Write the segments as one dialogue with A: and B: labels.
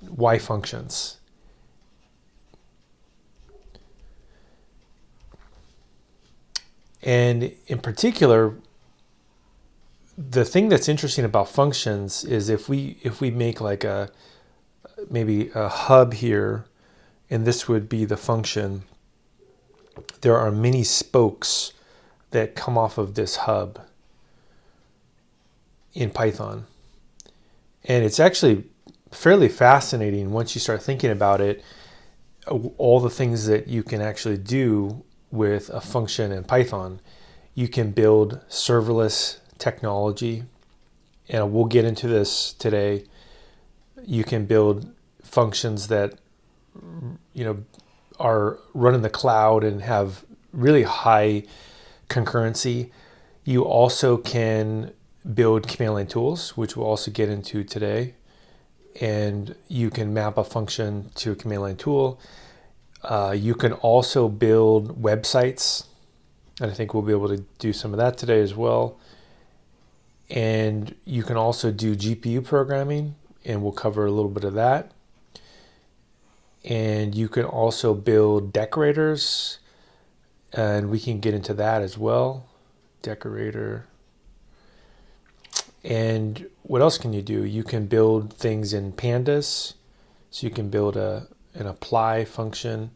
A: why functions. And in particular, the thing that's interesting about functions is if we make like maybe a hub here, and this would be the function, there are many spokes that come off of this hub in Python. And it's actually fairly fascinating once you start thinking about it, all the things that you can actually do with a function in Python. You can build serverless technology, and we'll get into this today. You can build functions that are run in the cloud and have really high concurrency. You also can build command line tools, which we'll also get into today, and you can map a function to a command line tool. You can also build websites, and I think we'll be able to do some of that today as well. And you can also do GPU programming, and we'll cover a little bit of that. And you can also build decorators, and we can get into that as well. Decorator. And what else can you do? You can build things in pandas. So you can build an apply function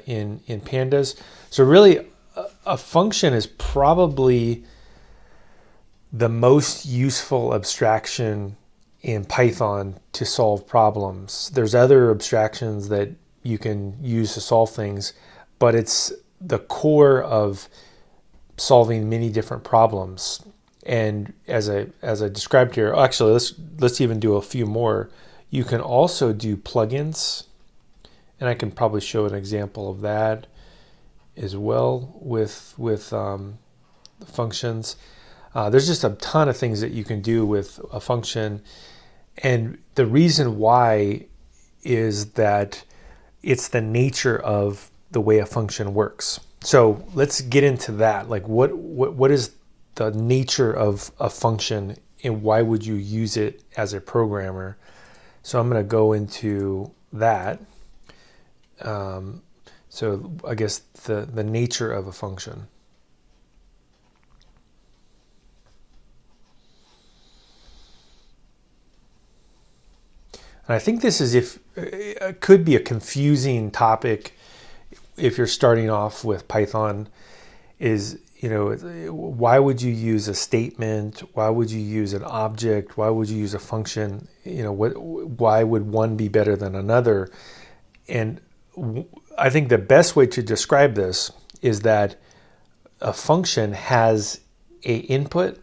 A: in pandas. So really, a function is probably the most useful abstraction in Python to solve problems. There's other abstractions that you can use to solve things, but it's the core of solving many different problems. And as I described here, actually let's even do a few more. You can also do plugins, and I can probably show an example of that as well with functions. There's just a ton of things that you can do with a function, and the reason why is that it's the nature of the way a function works. So let's get into that. Like what is the nature of a function, and why would you use it as a programmer? So I'm going to go into that. So I guess the nature of a function. And I think this is it could be a confusing topic if you're starting off with Python. Is why would you use a statement? Why would you use an object? Why would you use a function? Why would one be better than another? And I think the best way to describe this is that a function has a input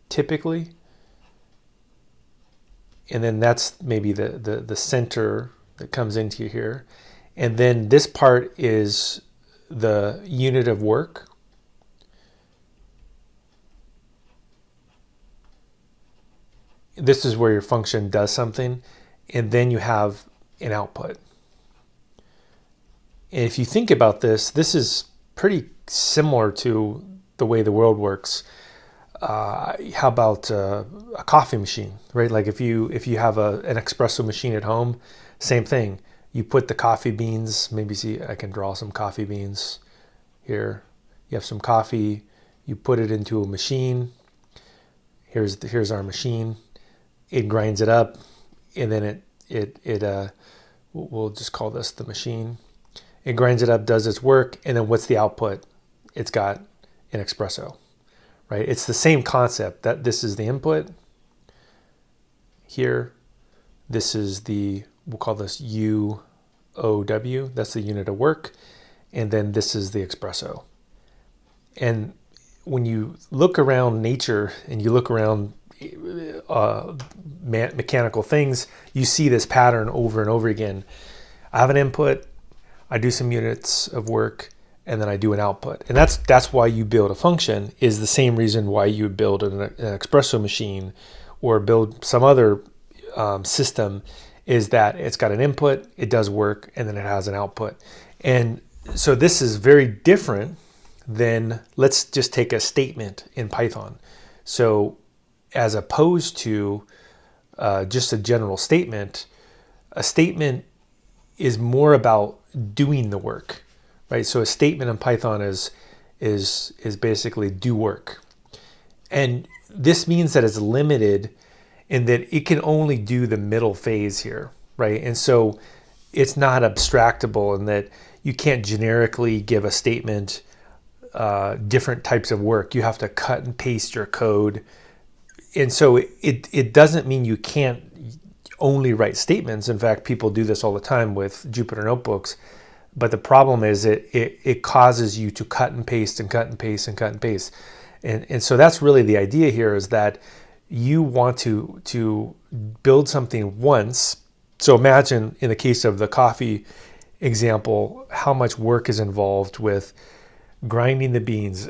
A: typically, and then that's maybe the center that comes into here, and then this part is the unit of work. This is where your function does something, and then you have an output. And if you think about this, this is pretty similar to the way the world works. How about a coffee machine, right? Like if you have an espresso machine at home, same thing. You put the coffee beans, maybe see, I can draw some coffee beans here. You have some coffee, you put it into a machine. Here's our machine. It grinds it up, and then we'll just call this the machine. It grinds it up, does its work, and then what's the output? It's got an espresso, right? It's the same concept. That this is the input here. This is we'll call this UOW. That's the unit of work, and then this is the espresso. And when you look around nature and you look around mechanical things, you see this pattern over and over again. I have an input, I do some units of work, and then I do an output. And that's why you build a function, is the same reason why you would build an espresso machine or build some other system, is that it's got an input, it does work, and then it has an output. And so this is very different than, let's just take a statement in Python. So as opposed to just a general statement, A statement is more about doing the work, right? So a statement in Python is basically do work. And this means that it's limited in that it can only do the middle phase here, right? And so it's not abstractable in that you can't generically give a statement different types of work. You have to cut and paste your code. And so it doesn't mean you can't only write statements. In fact, people do this all the time with Jupyter notebooks. But the problem is it causes you to cut and paste and cut and paste and cut and paste. And so that's really the idea here, is that you want to build something once. So imagine in the case of the coffee example, how much work is involved with grinding the beans,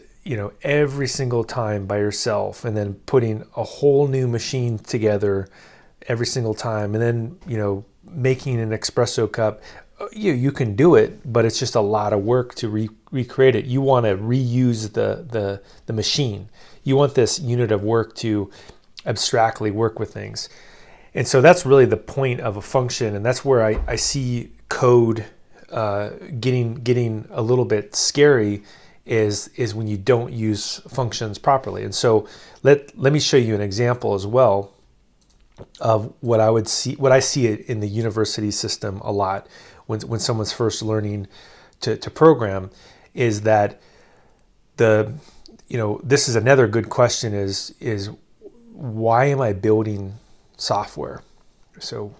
A: every single time by yourself, and then putting a whole new machine together every single time, and then, making an espresso cup. You can do it, but it's just a lot of work to recreate it. You want to reuse the machine. You want this unit of work to abstractly work with things. And so that's really the point of a function, and that's where I see code getting a little bit scary, is when you don't use functions properly. And so let me show you an example as well of what I see in the university system a lot when someone's first learning to program, is that this is another good question, is why am I building software? So,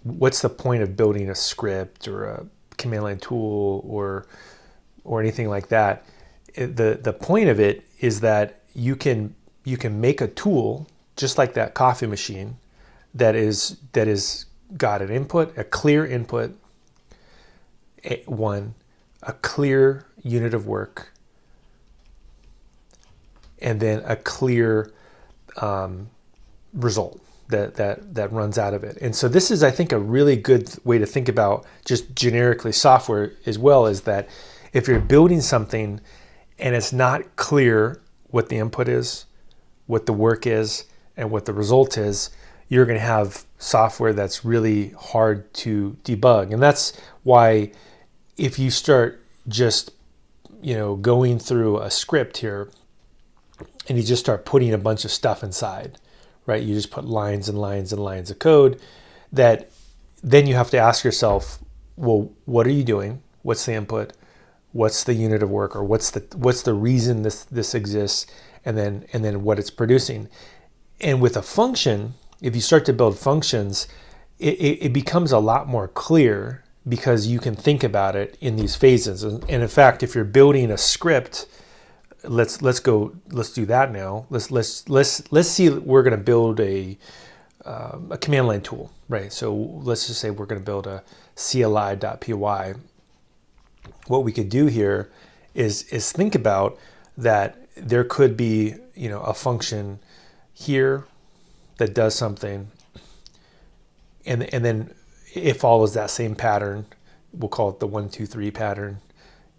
A: what's the point of building a script or a command line tool or anything like that? The point of it is that you can make a tool just like that coffee machine that is got an input, a clear input, a clear unit of work, and then a clear result that runs out of it. And so this is, I think, a really good way to think about just generically software as well, is that if you're building something and it's not clear what the input is, what the work is, and what the result is, you're going to have software that's really hard to debug. And that's why if you start just going through a script here and you just start putting a bunch of stuff inside, right? You just put lines and lines and lines of code, that then you have to ask yourself, well, what are you doing? What's the input? What's the unit of work? Or what's the reason this exists? And then what it's producing. And with a function, if you start to build functions, it becomes a lot more clear, because you can think about it in these phases. And in fact, if you're building a script, let's do that now. Let's see. We're going to build a command line tool, right? So let's just say we're going to build a CLI.py. What we could do here is think about that there could be a function here that does something, and then it follows that same pattern. We'll call it the 1, 2, 3 pattern: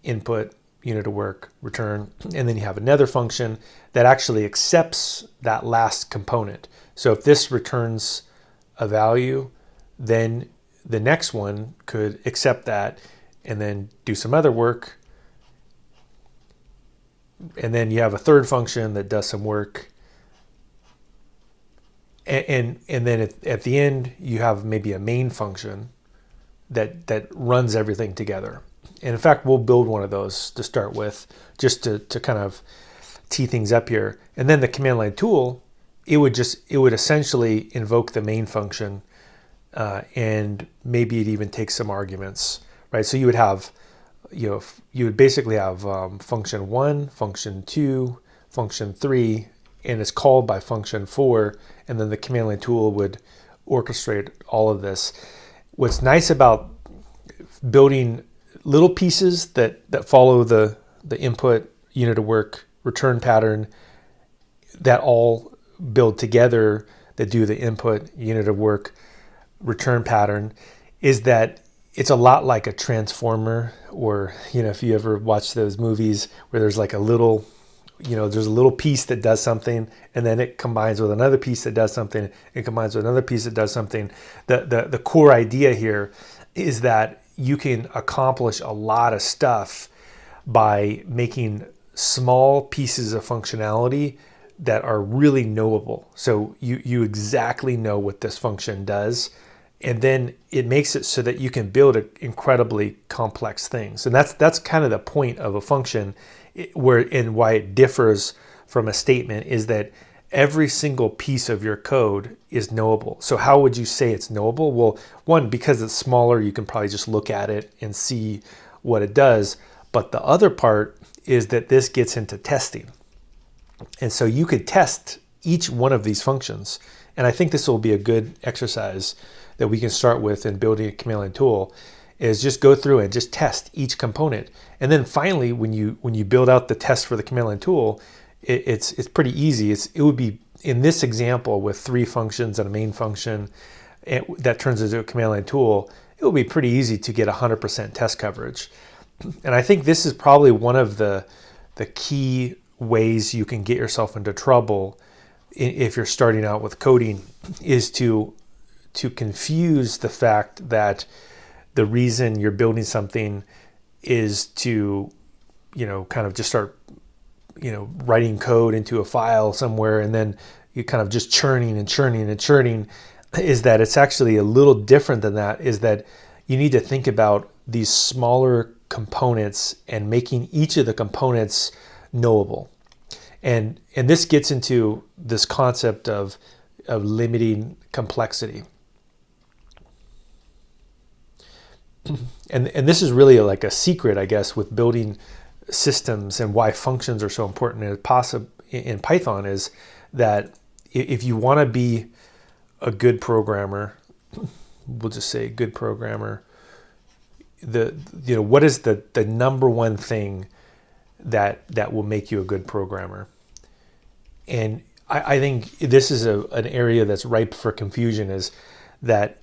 A: input, unit of work, return. And then you have another function that actually accepts that last component. So if this returns a value, then the next one could accept that and then do some other work. And then you have a third function that does some work. And then at the end, you have maybe a main function that runs everything together. And in fact, we'll build one of those to start with, just to kind of tee things up here. And then the command line tool, it would essentially invoke the main function, and maybe it even takes some arguments, right? So you would have, you would basically have function 1, function 2, function 3, and it's called by function 4, and then the command line tool would orchestrate all of this. What's nice about building little pieces that follow the input, unit of work, return pattern, that all build together, that do the input, unit of work, return pattern, is that it's a lot like a transformer, or if you ever watch those movies where there's like a little there's a little piece that does something, and then it combines with another piece that does something. It combines with another piece that does something. The core idea here is that you can accomplish a lot of stuff by making small pieces of functionality that are really knowable. So you exactly know what this function does, and then it makes it so that you can build incredibly complex things. And that's kind of the point of a function, and why it differs from a statement is that every single piece of your code is knowable. So how would you say it's knowable? Well, one, because it's smaller, you can probably just look at it and see what it does. But the other part is that this gets into testing. And so you could test each one of these functions. And I think this will be a good exercise that we can start with in building a command line tool, is just go through and just test each component. And then finally, when you build out the test for the command line tool, it's pretty easy. It would be, in this example with 3 functions and a main function that turns into a command line tool, it will be pretty easy to get 100% test coverage. And I think this is probably one of the key ways you can get yourself into trouble if you're starting out with coding, is to confuse the fact that the reason you're building something is to, kind of just start, writing code into a file somewhere, and then you kind of just churning, is that it's actually a little different than that, is that you need to think about these smaller components and making each of the components knowable. And this gets into this concept of limiting complexity. And this is really like a secret, I guess, with building systems, and why functions are so important in Python, is that if you want to be a good programmer, we'll just say good programmer, what is the number one thing that will make you a good programmer? And I think this is an area that's ripe for confusion, is that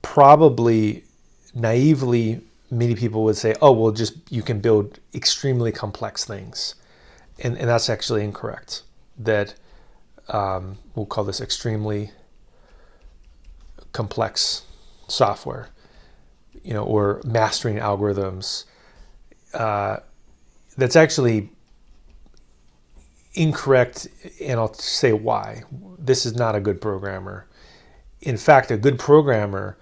A: probably naively many people would say, oh, well, just you can build extremely complex things. And that's actually incorrect. That we'll call this extremely complex software, or mastering algorithms. That's actually incorrect, and I'll say why. This is not a good programmer. In fact, a good programmer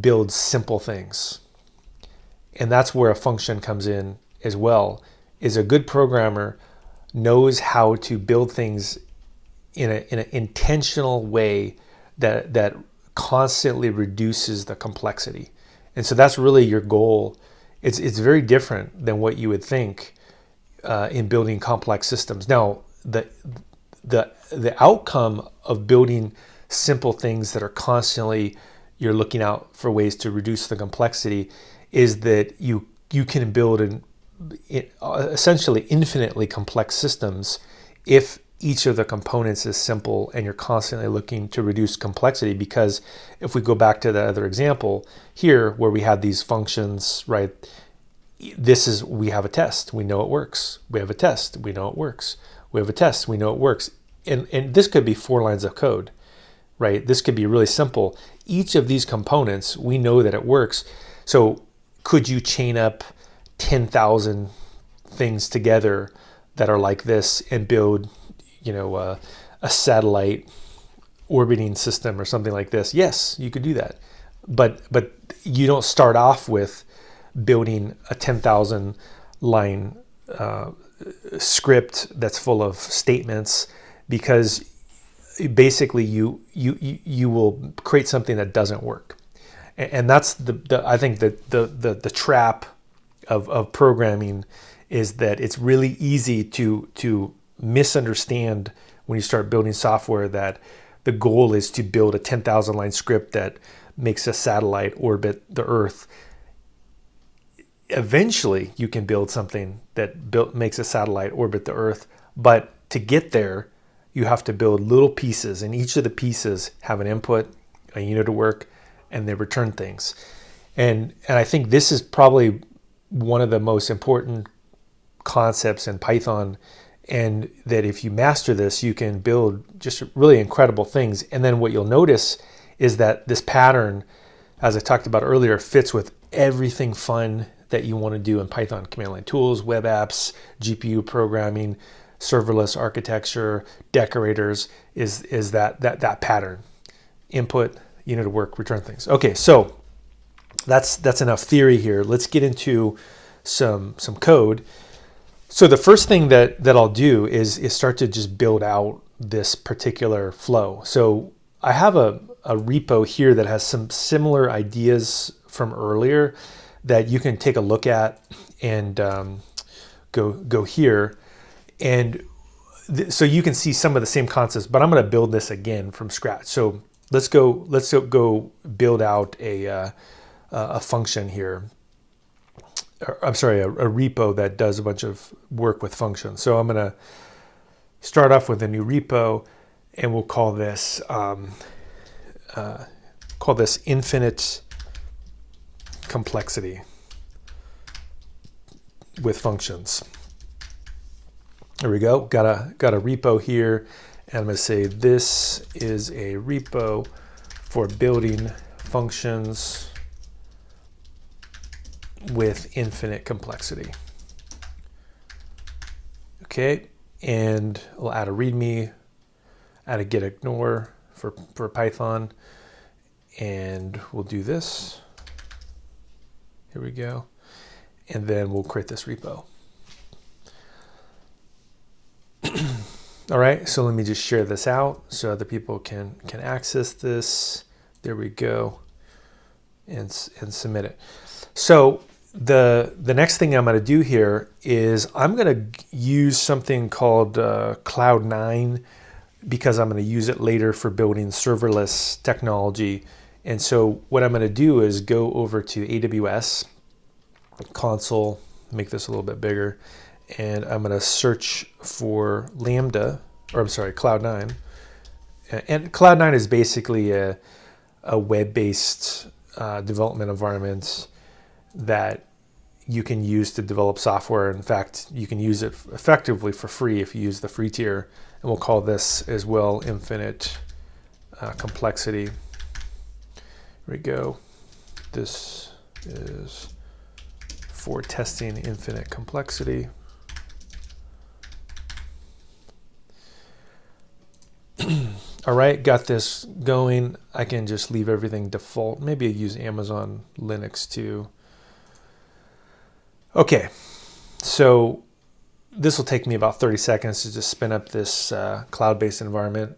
A: builds simple things. And that's where a function comes in as well, is a good programmer knows how to build things in an intentional way that constantly reduces the complexity. And so that's really your goal. It's very different than what you would think in building complex systems. Now, the outcome of building simple things that are constantly, you're looking out for ways to reduce the complexity, is that you can build essentially infinitely complex systems if each of the components is simple and you're constantly looking to reduce complexity. Because if we go back to the other example here where we had these functions, right? We have a test, we know it works. We have a test, we know it works. We have a test, we know it works. And this could be 4 lines of code, right? This could be really simple. Each of these components, we know that it works. So could you chain up 10,000 things together that are like this and build, a satellite orbiting system or something like this? Yes, you could do that. But you don't start off with building a 10,000 line script that's full of statements, because basically you will create something that doesn't work. And that's I think the trap of programming, is that it's really easy to misunderstand when you start building software that the goal is to build a 10,000 line script that makes a satellite orbit the Earth. Eventually, you can build something that makes a satellite orbit the Earth, but to get there, you have to build little pieces, and each of the pieces have an input, a unit of work, and they return things. And I think this is probably one of the most important concepts in Python, and that if you master this, you can build just really incredible things. And then what you'll notice is that this pattern, as I talked about earlier, fits with everything fun that you want to do in Python: command line tools, web apps, GPU programming, serverless architecture, decorators. Is that pattern: input, unit of work, return things. Okay, so that's enough theory here. Let's get into some code. So the first thing that I'll do is start to just build out this particular flow. So I have a repo here that has some similar ideas from earlier that you can take a look at and go here. And so you can see some of the same concepts, but I'm going to build this again from scratch. So let's go build out a function here. I'm sorry, a repo that does a bunch of work with functions. So I'm going to start off with a new repo, and we'll call this infinite complexity with functions. There we go. Got a repo here, and I'm going to say this is a repo for building functions with infinite complexity. Okay, and we'll add a README, add a get ignore for Python, and we'll do this. Here we go, and then we'll create this repo. All right, so let me just share this out so other people can access this. There we go, and submit it. So the next thing I'm going to do here is I'm going to use something called Cloud9, because I'm going to use it later for building serverless technology. And so what I'm going to do is go over to AWS console, make this a little bit bigger, and I'm going to search for Cloud9. And Cloud9 is basically a web-based development environment that you can use to develop software. In fact, you can use it effectively for free if you use the free tier. And we'll call this as well infinite complexity. Here we go. This is for testing infinite complexity. All right, got this going. I can just leave everything default. Maybe I use Amazon Linux too. Okay, so this will take me about 30 seconds to just spin up this cloud-based environment.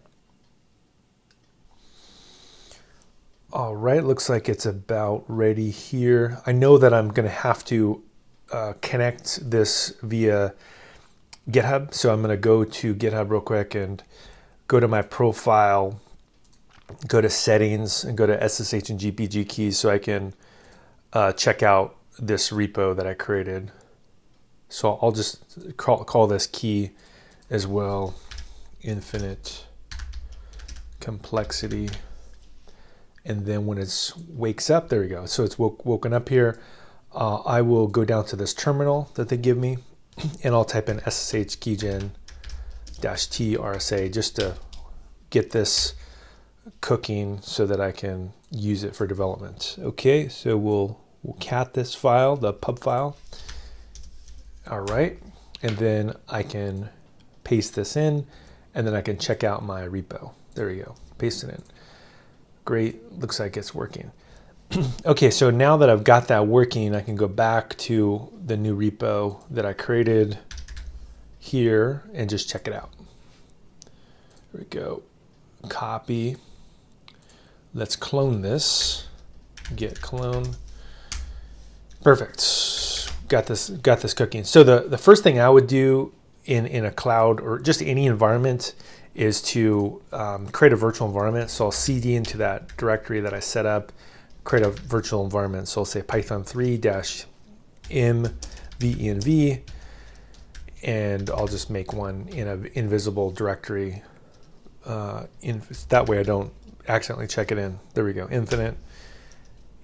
A: All right, looks like it's about ready here. I know that I'm going to have to connect this via GitHub, so I'm going to go to GitHub real quick and go to my profile, go to settings, and go to SSH and GPG keys so I can check out this repo that I created. So I'll just call this key as well, infinite complexity. And then when it wakes up, there we go. So it's woken up here. I will go down to this terminal that they give me, and I'll type in SSH keygen -t RSA just to get this cooking so that I can use it for development. Okay, so we'll cat this file, the pub file. All right, and then I can paste this in, and then I can check out my repo. There we go, paste it in. Great, looks like it's working. Okay, so now that I've got that working, I can go back to the new repo that I created here and just check it out. There we go, copy. Let's clone this, git clone. Perfect, got this cooking. So the first thing I would do in a cloud or just any environment is to create a virtual environment. So I'll cd into that directory that I set up, create a virtual environment. So I'll say python 3-m-venv, and I'll just make one in an invisible directory. That way I don't accidentally check it in. There we go, infinite,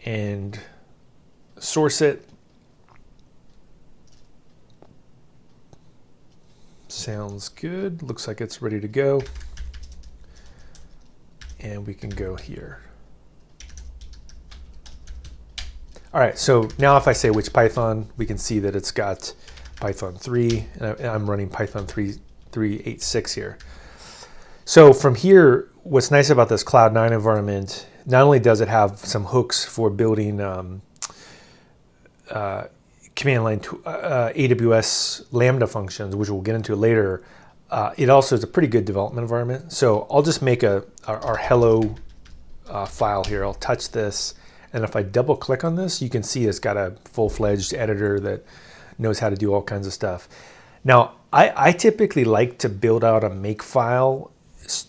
A: and source it. Sounds good. Looks like it's ready to go. And we can go here. All right, so now if I say which Python, we can see that it's got Python 3, and I'm running Python 3.86 here. So from here, what's nice about this Cloud 9 environment, not only does it have some hooks for building command line AWS Lambda functions, which we'll get into later, it also is a pretty good development environment. So I'll just make our hello file here. I'll touch this, and if I double click on this, you can see it's got a full-fledged editor that knows how to do all kinds of stuff. Now, I typically like to build out a make file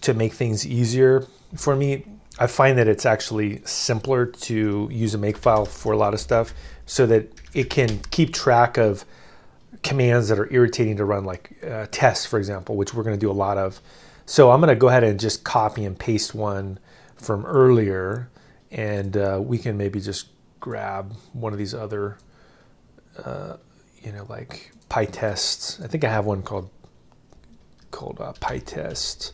A: to make things easier for me. I find that it's actually simpler to use a make file for a lot of stuff so that it can keep track of commands that are irritating to run, like tests, for example, which we're going to do a lot of. So I'm going to go ahead and just copy and paste one from earlier, and we can maybe just grab one of these other, like PyTest. I think I have one called PyTest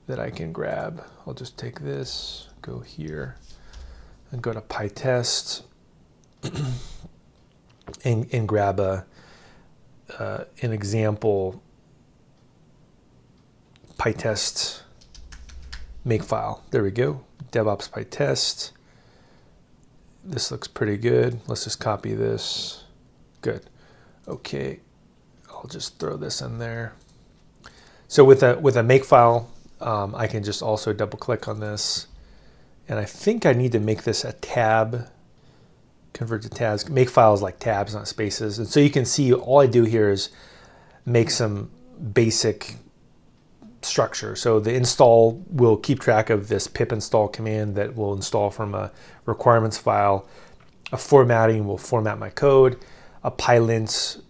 A: that I can grab. I'll just take this, go here, and go to PyTest, and grab an example PyTest makefile. There we go. DevOps PyTest. This looks pretty good. Let's just copy this. Good. Okay. I'll just throw this in there. So with a makefile, I can just also double click on this. And I think I need to make this a tab. Convert to tabs. Makefile is like tabs, not spaces. And so you can see all I do here is make some basic structure. So the install will keep track of this pip install command that will install from a requirements file. A formatting will format my code. A pylint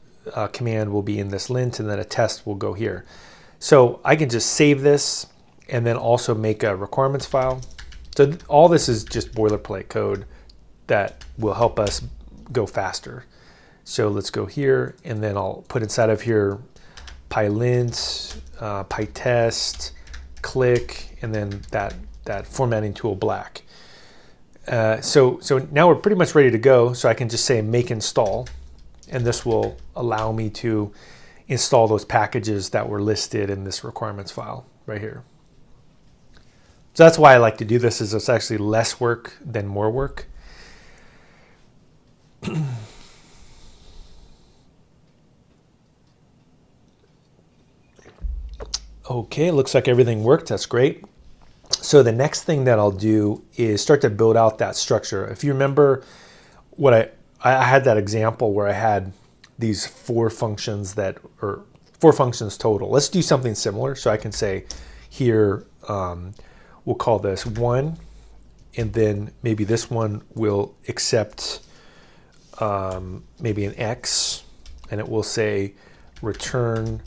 A: command will be in this lint, and then a test will go here. So I can just save this and then also make a requirements file. So all this is just boilerplate code that will help us go faster. So let's go here, and then I'll put inside of here pylint, pytest, click, and then that formatting tool black. So now we're pretty much ready to go. So I can just say make install, and this will allow me to install those packages that were listed in this requirements file right here. So that's why I like to do this, is it's actually less work than more work. Okay, looks like everything worked. That's great. So the next thing that I'll do is start to build out that structure. If you remember what I had that example where I had these four functions total. Let's do something similar. So I can say here, we'll call this 1, and then maybe this one will accept maybe an x, and it will say return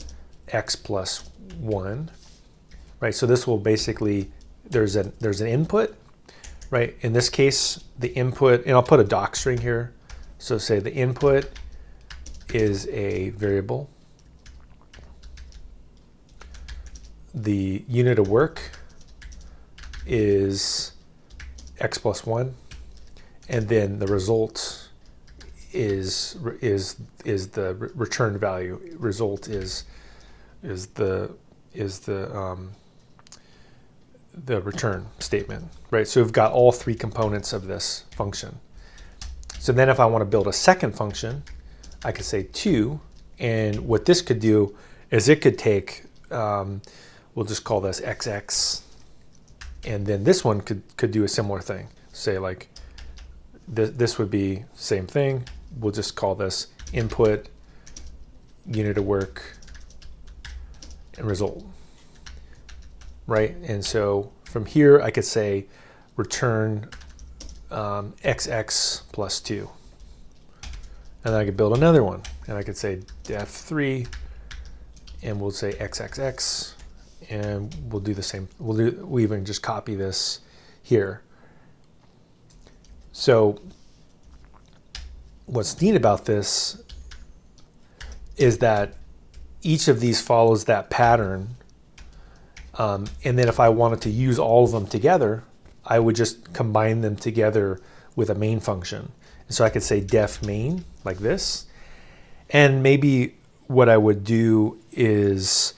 A: x plus 1, right? So this will basically, there's an input, right? In this case, the input, and I'll put a doc string here. So say the input is a variable. The unit of work is x plus 1, and then the result is the return value. Result is the return statement, right? So we've got all three components of this function. So then if I want to build a second function, I could say 2, and what this could do is it could take, we'll just call this xx, and then this one could do a similar thing. Say like this would be same thing. We'll just call this input, unit of work, and result, right? And so from here I could say return xx plus 2, and then I could build another one, and I could say def3, and we'll say xxx, and we'll do the same. We even just copy this here. So what's neat about this is that each of these follows that pattern. And then if I wanted to use all of them together, I would just combine them together with a main function. And so I could say def main like this. And maybe what I would do is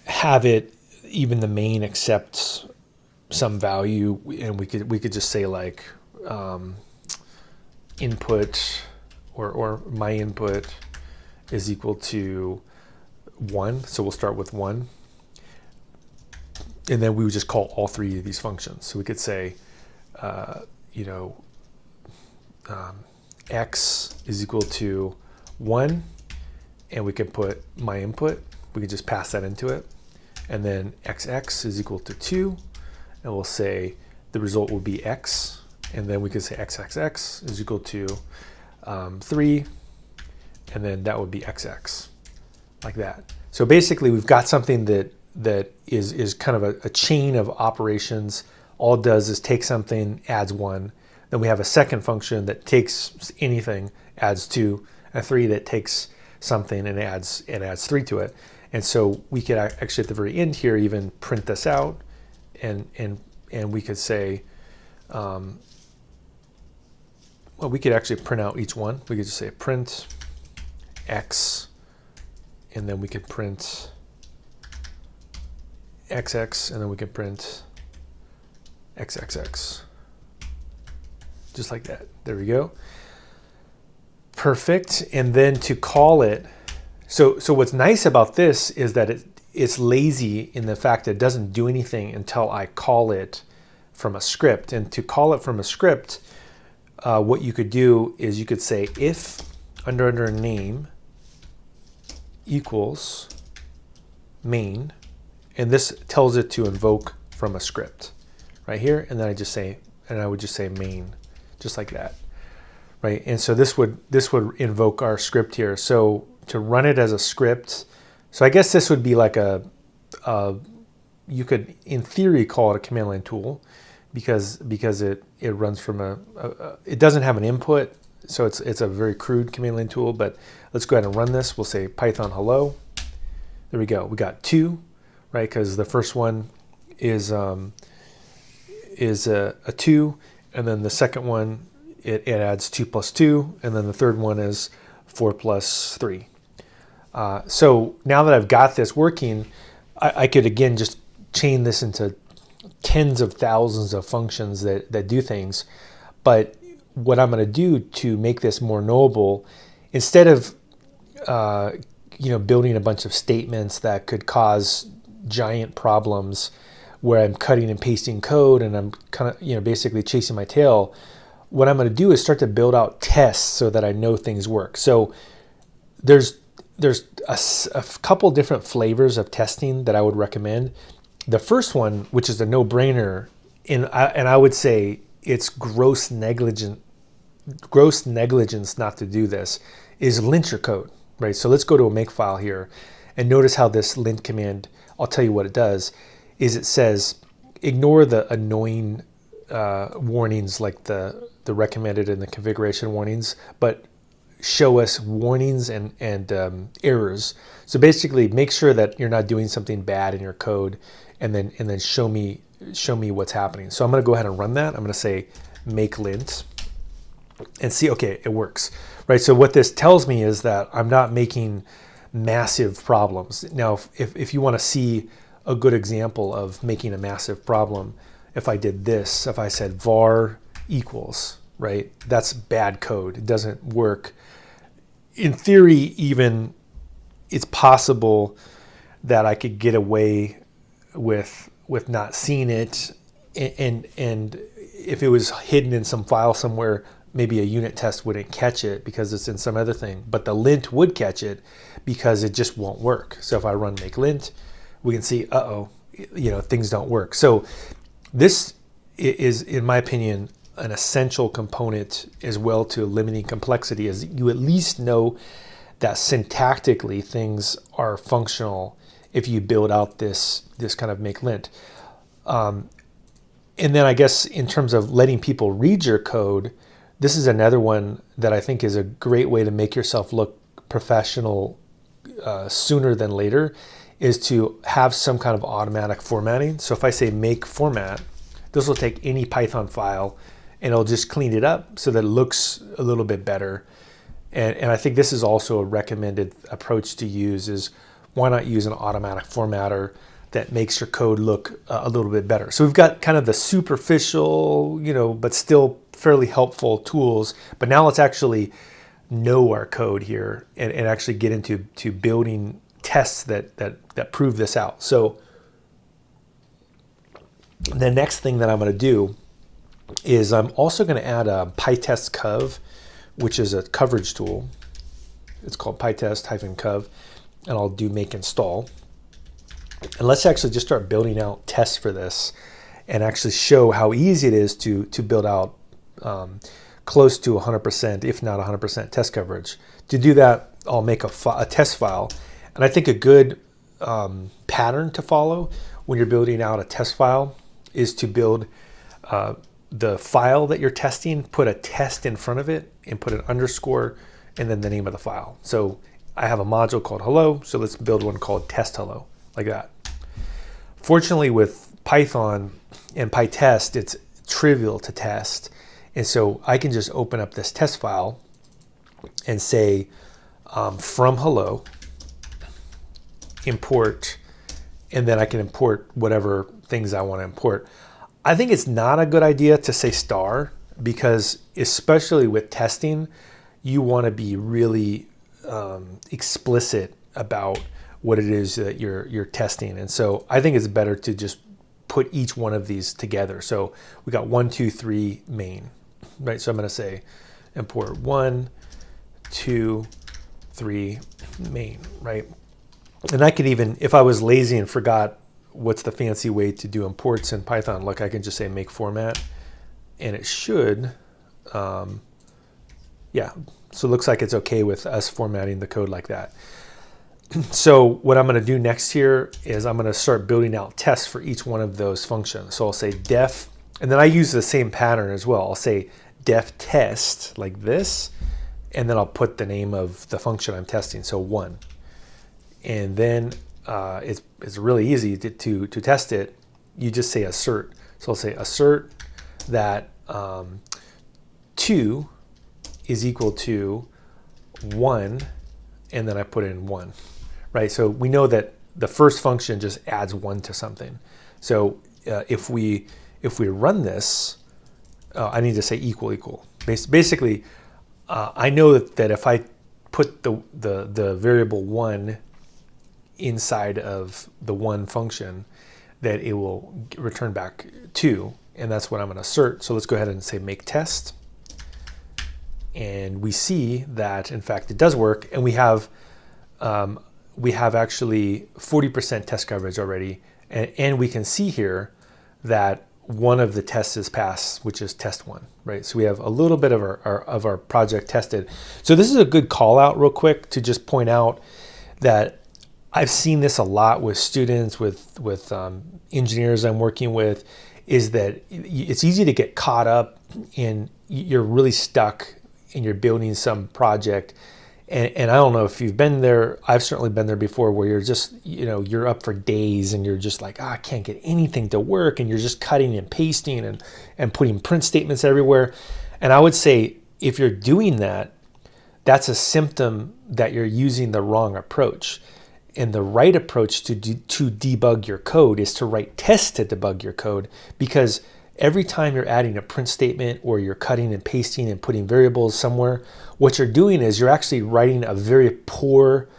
A: have it, even the main accepts some value, and we could just say like input or my input is equal to 1. So we'll start with 1. And then we would just call all three of these functions. So we could say, x is equal to 1, and we can put my input. We could just pass that into it. And then xx is equal to 2, and we'll say the result will be x. And then we could say xxx is equal to 3, and then that would be xx, like that. So basically, we've got something that is kind of a chain of operations. All it does is take something, adds 1. Then we have a second function that takes anything, adds 2, and 3 that takes something and adds 3 to it. And so we could actually at the very end here even print this out, and we could say, well, we could actually print out each one. We could just say print x, and then we could print xx, and then we can print xxx. Just like that. There we go. Perfect. And then to call it, so what's nice about this is that it's lazy in the fact that it doesn't do anything until I call it from a script. And to call it from a script, what you could do is you could say if under name equals main, and this tells it to invoke from a script right here. And then I would just say main, just like that, right? And so this would invoke our script here. So to run it as a script, so I guess this would be like you could in theory call it a command line tool, because it runs from it doesn't have an input, so it's a very crude command line tool. But let's go ahead and run this. We'll say Python hello. There we go. We got 2, right? Because the first one is a 2, and then the second one it adds 2 plus 2, and then the third one is 4 plus 3. So now that I've got this working, I could again just chain this into tens of thousands of functions that do things. But what I'm going to do to make this more knowable, instead of building a bunch of statements that could cause giant problems where I'm cutting and pasting code and I'm kind of basically chasing my tail, what I'm going to do is start to build out tests so that I know things work. So there's a couple different flavors of testing that I would recommend. The first one, which is a no-brainer, and I would say it's gross negligence not to do this, is lint your code, right? So let's go to a makefile here and notice how this lint command, I'll tell you what it does, is it says ignore the annoying warnings like the recommended and the configuration warnings, but show us warnings and errors. So basically make sure that you're not doing something bad in your code, and then show me what's happening. So I'm going to go ahead and run that. I'm going to say make lint and see, okay, it works, right? So what this tells me is that I'm not making massive problems. Now, if you want to see a good example of making a massive problem, if I did this, if I said var equals, right? That's bad code. It doesn't work. In theory, even it's possible that I could get away with not seeing it, and if it was hidden in some file somewhere, maybe a unit test wouldn't catch it because it's in some other thing, but the lint would catch it because it just won't work. So if I run make lint, we can see, things don't work. So this is, in my opinion, an essential component as well to limiting complexity, is you at least know that syntactically things are functional if you build out this kind of make lint. And then I guess in terms of letting people read your code, this is another one that I think is a great way to make yourself look professional sooner than later is to have some kind of automatic formatting. So if I say make format, this will take any Python file and it'll just clean it up so that it looks a little bit better. And I think this is also a recommended approach to use, is why not use an automatic formatter that makes your code look a little bit better. So we've got kind of the superficial, but still fairly helpful tools. But now let's actually know our code here and actually get into building tests that prove this out. So the next thing that I'm going to do is I'm also going to add a PyTest cov, which is a coverage tool. It's called PyTest-cov, and I'll do make install. And let's actually just start building out tests for this and actually show how easy it is to build out close to 100%, if not 100% test coverage. To do that, I'll make a test file. And I think a good pattern to follow when you're building out a test file is to build the file that you're testing, put a test in front of it, and put an underscore, and then the name of the file. So I have a module called hello, so let's build one called test hello, like that. Fortunately, with Python and PyTest, it's trivial to test. And so I can just open up this test file and say from hello, import, and then I can import whatever things I want to import. I think it's not a good idea to say star, because especially with testing, you want to be really explicit about what it is that you're testing. And so I think it's better to just put each one of these together. So we got 1, 2, 3 main, right? So I'm going to say import 1, 2, 3 main, right? And I could even, if I was lazy and forgot what's the fancy way to do imports in Python, look, I can just say make format, and it should, yeah. So it looks like it's okay with us formatting the code like that. So what I'm going to do next here is I'm going to start building out tests for each one of those functions. So I'll say def, and then I use the same pattern as well. I'll say def test like this, and then I'll put the name of the function I'm testing, so 1. And then it's really easy to test it. You just say assert. So I'll say assert that 2 is equal to 1, and then I put in 1, right? So we know that the first function just adds 1 to something. So if we run this, I need to say equal. Basically, I know that if I put the variable 1 inside of the 1 function, that it will return back 2, and that's what I'm going to assert. So let's go ahead and say make test, and we see that in fact it does work, and we have actually 40% test coverage already, and we can see here that one of the tests is passed, which is test 1, right? So we have a little bit of our project tested. So this is a good call out real quick to just point out that I've seen this a lot with students, with engineers I'm working with, is that it's easy to get caught up in, you're really stuck and you're building some project. And I don't know if you've been there, I've certainly been there before, where you're just, you're up for days and you're just like, I can't get anything to work. And you're just cutting and pasting and putting print statements everywhere. And I would say if you're doing that, that's a symptom that you're using the wrong approach. And the right approach to debug your code is to write tests to debug your code, because every time you're adding a print statement or you're cutting and pasting and putting variables somewhere, what you're doing is you're actually writing a very poor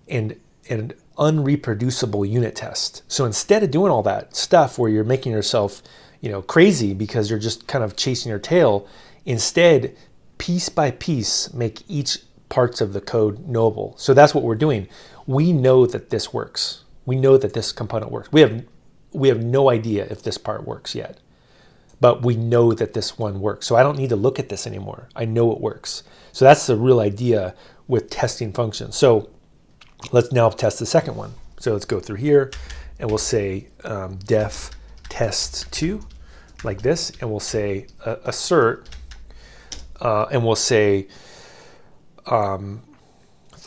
A: and unreproducible unit test. So instead of doing all that stuff where you're making yourself, crazy because you're just kind of chasing your tail, instead, piece by piece, make each parts of the code knowable. So that's what we're doing. We know that this works. We know that this component works. We have no idea if this part works yet, but we know that this one works. So I don't need to look at this anymore. I know it works. So that's the real idea with testing functions. So let's now test the second one. So let's go through here and we'll say def test 2 like this, and we'll say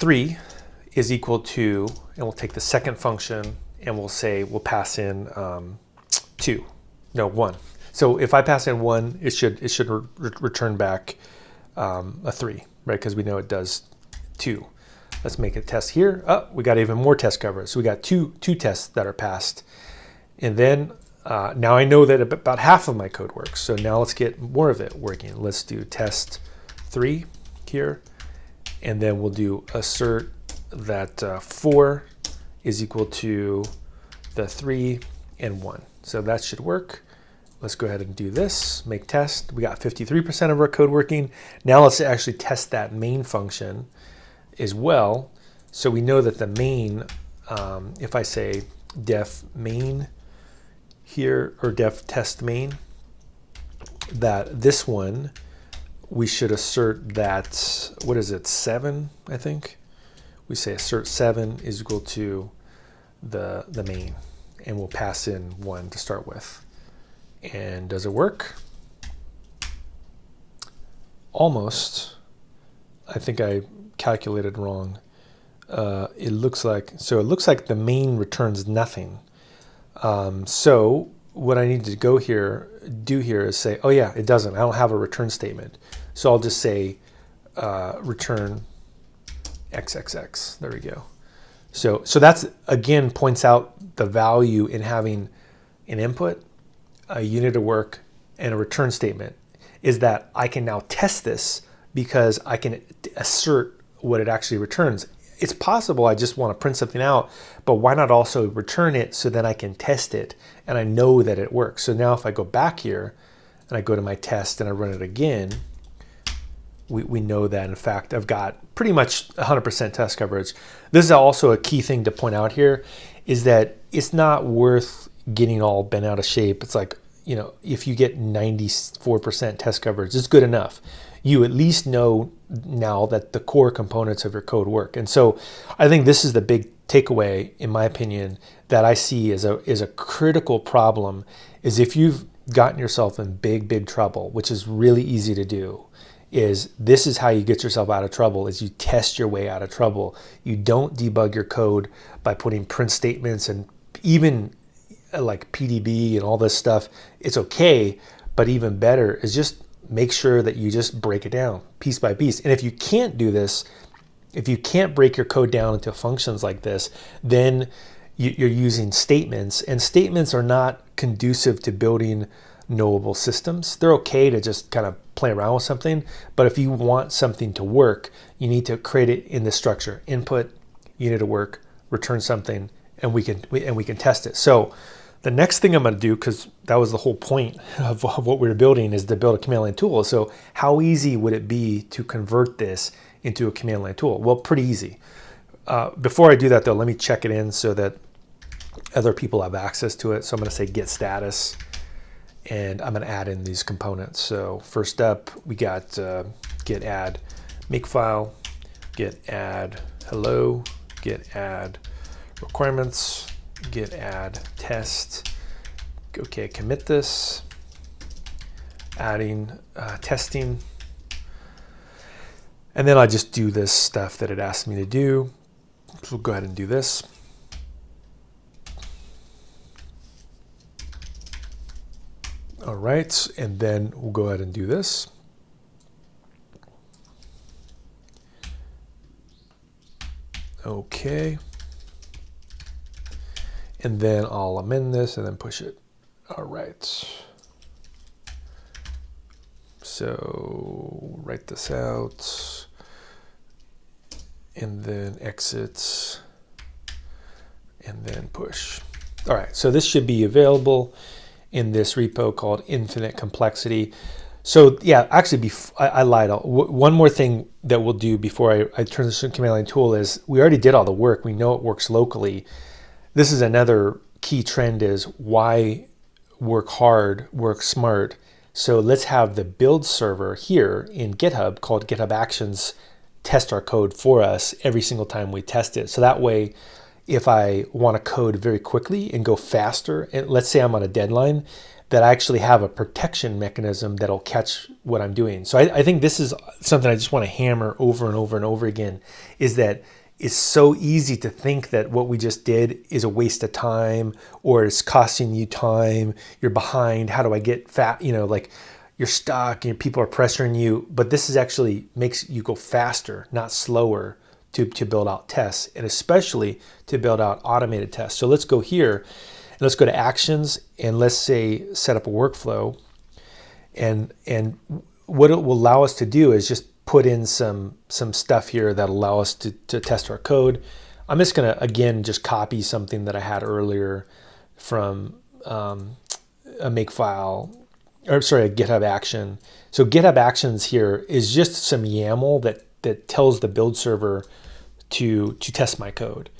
A: 3 is equal to, and we'll take the second function and we'll say, we'll pass in 1. So if I pass in 1, it should return back a 3, right? Because we know it does 2. Let's make a test here. Oh, we got even more test coverage. So we got two tests that are passed. And then now I know that about half of my code works. So now let's get more of it working. Let's do test 3 here. And then we'll do assert that 4 is equal to the 3 and 1. So that should work. Let's go ahead and do this, make test. We got 53% of our code working. Now let's actually test that main function as well. So we know that the main, if I say def main here, or def test main, that this one, we should assert that, what is it, 7, I think? We say assert 7 is equal to the main, and we'll pass in 1 to start with. And does it work? Almost. I think I calculated wrong. It looks like the main returns nothing. So what I need to do here is say, oh yeah, it doesn't. I don't have a return statement. So I'll just say return XXX. There we go. So that's, again, points out the value in having an input, a unit of work, and a return statement, is that I can now test this because I can assert what it actually returns. It's possible I just want to print something out, but why not also return it so then I can test it and I know that it works. So now if I go back here and I go to my test and I run it again, we know that in fact I've got pretty much 100% test coverage. This is also a key thing to point out here, is that it's not worth getting all bent out of shape. It's like, you know, if you get 94% test coverage, it's good enough. You at least know now that the core components of your code work. And so I think this is the big takeaway, in my opinion, that I see as a critical problem, is if you've gotten yourself in big trouble, which is really easy to do, this is how you get yourself out of trouble, is you test your way out of trouble. You don't debug your code by putting print statements and even like PDB and all this stuff. It's okay, but even better is just make sure that you just break it down piece by piece. And if you can't do this, if you can't break your code down into functions like this, then you're using statements, and statements are not conducive to building knowable systems. They're okay to just kind of play around with something, but if you want something to work, you need to create it in this structure: input, unit of work, return something, and we can test it. So the next thing I'm going to do, because that was the whole point of what we were building, is to build a command line tool. So how easy would it be to convert this into a command line tool? Well, pretty easy. Before I do that though, let me check it in so that other people have access to it. So I'm going to say get status, and I'm going to add in these components. So first up, we got get add makefile, get add hello, get add requirements, get add test. Okay, commit this, adding testing, and then I just do this stuff that it asked me to do. So we'll go ahead and do this. All right, and then we'll go ahead and do this. Okay. And then I'll amend this and then push it. All right. So write this out and then exit and then push. All right, so this should be available in this repo called Infinite Complexity. So yeah, actually, I lied. One more thing that we'll do before I turn this into command line tool is we already did all the work. We know it works locally. This is another key trend, is why work hard, work smart. So let's have the build server here in GitHub called GitHub Actions test our code for us every single time we test it. So that way, if I want to code very quickly and go faster, and let's say I'm on a deadline, that I actually have a protection mechanism that'll catch what I'm doing. So I think this is something I just want to hammer over and over and over again, is that it's so easy to think that what we just did is a waste of time, or it's costing you time, you're behind, how do I get fat, like you're stuck and people are pressuring you. But this is actually makes you go faster, not slower, to build out tests, and especially to build out automated tests. So let's go here. Let's go to actions, and let's say set up a workflow. And what it will allow us to do is just put in some stuff here that allow us to test our code. I'm just gonna again just copy something that I had earlier from a Makefile, or sorry, a GitHub action. So GitHub actions here is just some YAML that tells the build server to test my code.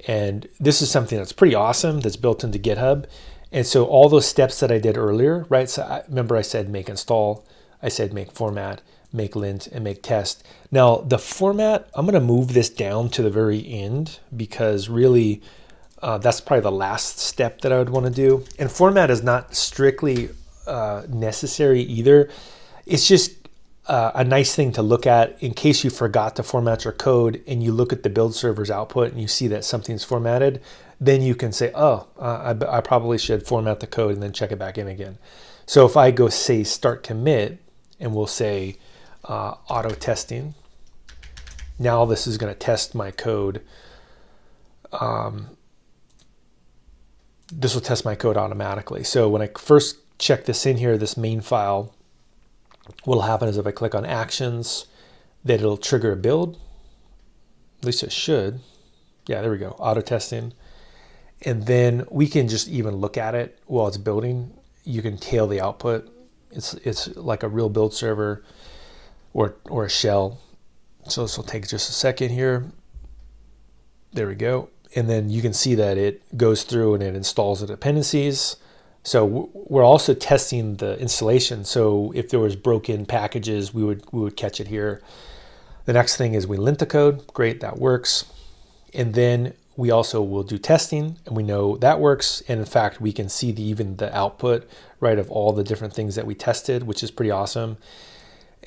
A: And this is something that's pretty awesome that's built into GitHub. And so all those steps that I did earlier, right? So remember I said make install, I said make format, make lint, and make test. Now the format, I'm gonna move this down to the very end, because really that's probably the last step that I would wanna do. And format is not strictly necessary either. It's just a nice thing to look at in case you forgot to format your code and you look at the build server's output and you see that something's formatted, then you can say, oh, I probably should format the code and then check it back in again. So if I go say start commit, and we'll say auto testing, now this is going to test my code. This will test my code automatically. So when I first check this in here, this main file, what'll happen is if I click on actions, that it'll trigger a build. At least it should. Yeah, there we go, auto testing. And then we can just even look at it while it's building. You can tail the output. It's like a real build server or a shell. So this will take just a second here. There we go. And then you can see that it goes through and it installs the dependencies. So we're also testing the installation. So if there was broken packages, we would catch it here. The next thing is we lint the code. Great, that works. And then we also will do testing, and we know that works. And in fact, we can see even the output, right, of all the different things that we tested, which is pretty awesome.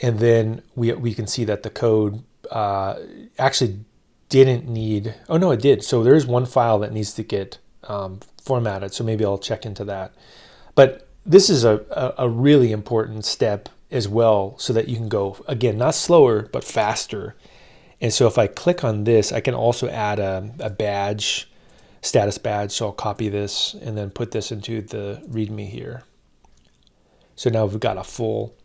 A: And then we can see that the code actually didn't need, oh no, it did. So there is one file that needs to get formatted. So maybe I'll check into that. But this is a really important step as well, so that you can go, again, not slower, but faster. And so if I click on this, I can also add a badge, status badge. So I'll copy this and then put this into the README here. So now we've got a full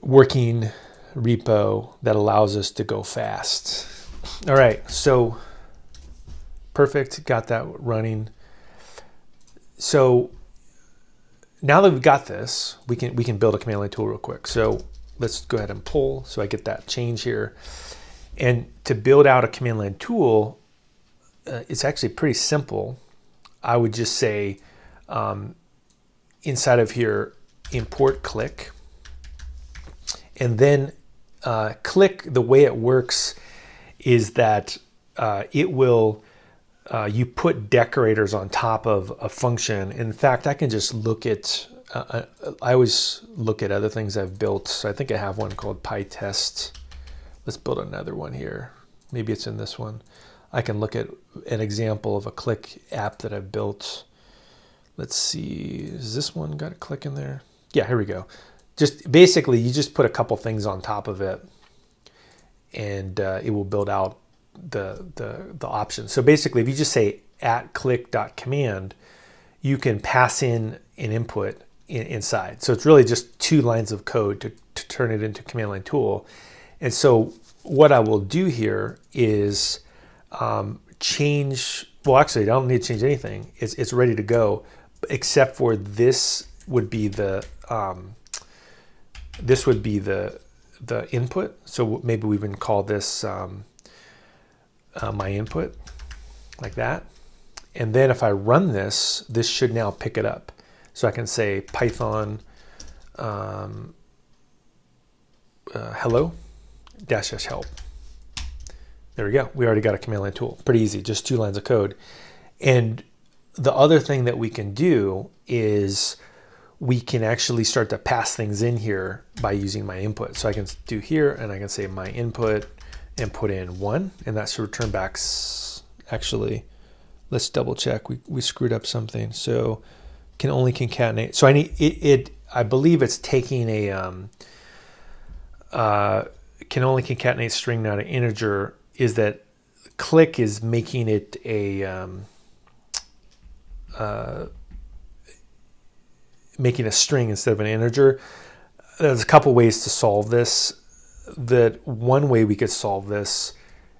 A: working repo that allows us to go fast. All right, so perfect, got that running. So now that we've got this, we can build a command line tool real quick. So let's go ahead and pull, so I get that change here. And to build out a command line tool, it's actually pretty simple. I would just say inside of here, import click, and then click, the way it works is that it will, you put decorators on top of a function. In fact, I can just look at, I always look at other things I've built. So I think I have one called PyTest. Let's build another one here. Maybe it's in this one. I can look at an example of a click app that I've built. Let's see, is this one got a click in there? Yeah, here we go. Just basically, you just put a couple things on top of it, and it will build out the options. So basically, if you just say @click.command, you can pass in an input inside. So it's really just 2 lines of code to turn it into a command line tool. And so what I will do here is change, well, actually, I don't need to change anything. It's ready to go, except for this would be the input. So maybe we even call this my input, like that. And then if I run this, this should now pick it up. So I can say Python hello -- help. There we go. We already got a command line tool. Pretty easy, just 2 lines of code. And the other thing that we can do is we can actually start to pass things in here by using my input. So I can do here, and I can say my input and put in 1, and that should return back. Actually, let's double check. We screwed up something. So can only concatenate. So I need it. I believe it's taking a can only concatenate string, not an integer. Is that click is making it a making a string instead of an integer. There's a couple ways to solve this. That one way we could solve this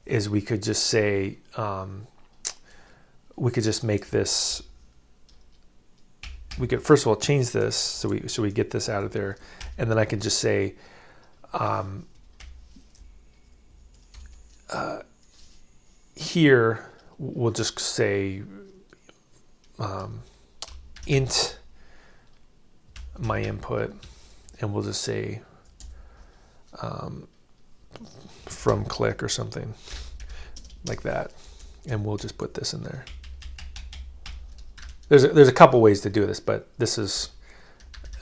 A: is we could just say we could just make this. We could first of all change this so we get this out of there, and then I could just say here we'll just say int my input, and we'll just say from click or something like that, and we'll just put this in there. There's a couple ways to do this, but this is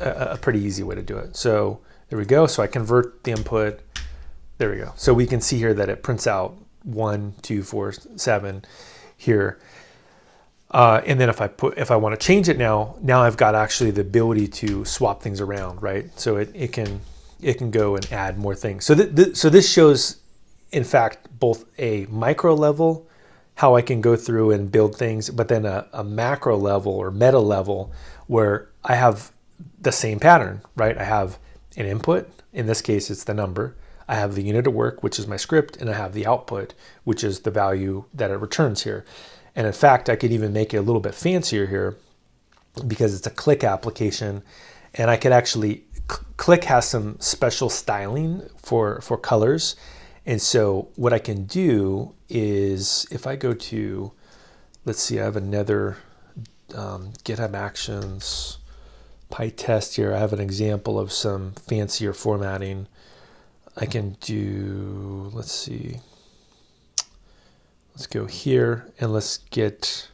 A: a pretty easy way to do it. So there we go. So I convert the input. There we go. So we can see here that it prints out 1, 2, 4, 7 here. And then if I want to change it now I've got actually the ability to swap things around, right? So it can go and add more things. So so this shows, in fact, both a micro level, how I can go through and build things, but then a macro level or meta level where I have the same pattern, right? I have an input, in this case it's the number, I have the unit of work, which is my script, and I have the output, which is the value that it returns here. And in fact, I could even make it a little bit fancier here because it's a click application, and I could actually, click has some special styling for colors. And so what I can do is if I go to, let's see, I have another GitHub Actions PyTest here. I have an example of some fancier formatting. I can do, let's see, let's go here and let's get,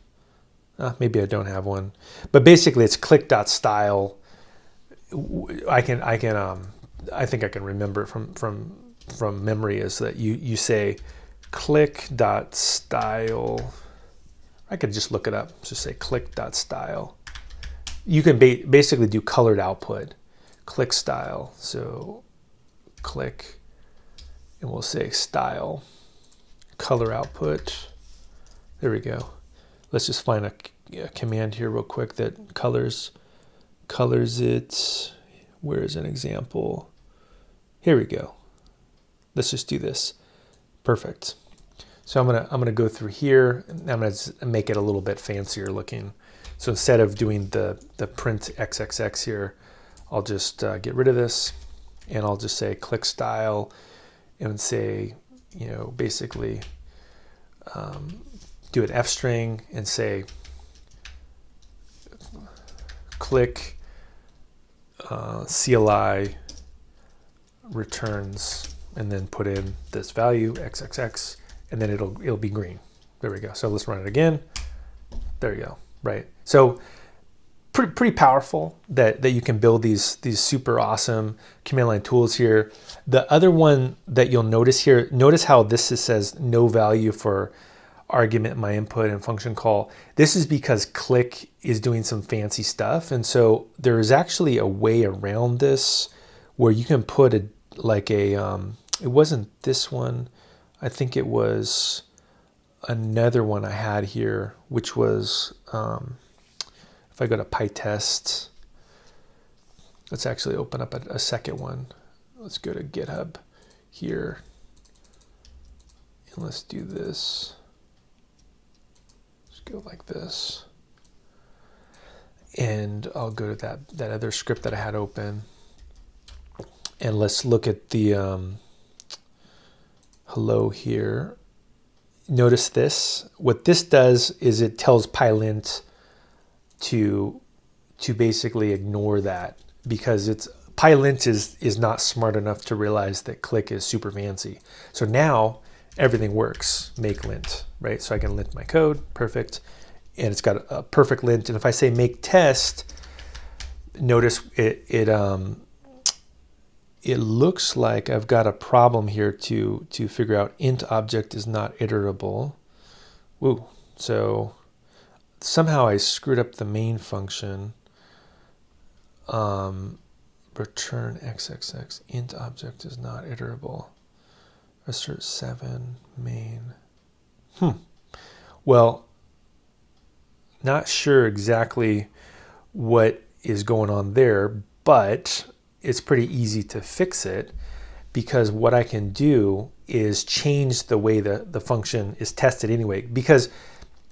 A: maybe I don't have one, but basically it's click.style. I think I can remember it from memory is that you say click.style. I could just look it up, just say click.style. You can basically do colored output, click style. So click, and we'll say style, color output. There we go. Let's just find a command here real quick that colors it. Where is an example? Here we go. Let's just do this. Perfect. So I'm gonna go through here, and I'm gonna make it a little bit fancier looking. So instead of doing the print XXX here, I'll just get rid of this, and I'll just say click style, and say, you know, basically do an F string and say click CLI returns, and then put in this value XXX, and then it'll be green. There we go. So let's run it again. There you go. Right. So pretty powerful that you can build these super awesome command line tools here. The other one that you'll notice here, notice how this says no value for argument, my input, and function call. This is because click is doing some fancy stuff, and so there is actually a way around this where you can put it wasn't this one, I think it was another one I had here, which was if I go to PyTest, let's actually open up a second one. Let's go to GitHub here, and let's do this. Let's go like this, and I'll go to that other script that I had open, and let's look at the hello here. Notice this. What this does is it tells PyLint to basically ignore that, because PyLint is not smart enough to realize that click is super fancy. So now everything works. Make lint, right? So I can lint my code, perfect. and it's got a perfect lint. And if I say make test, notice it looks like I've got a problem here to figure out int object is not iterable. Woo. So somehow I screwed up the main function. Return xxx, int object is not iterable. Assert 7 main. Well, not sure exactly what is going on there, but it's pretty easy to fix it, because what I can do is change the way the function is tested anyway. Because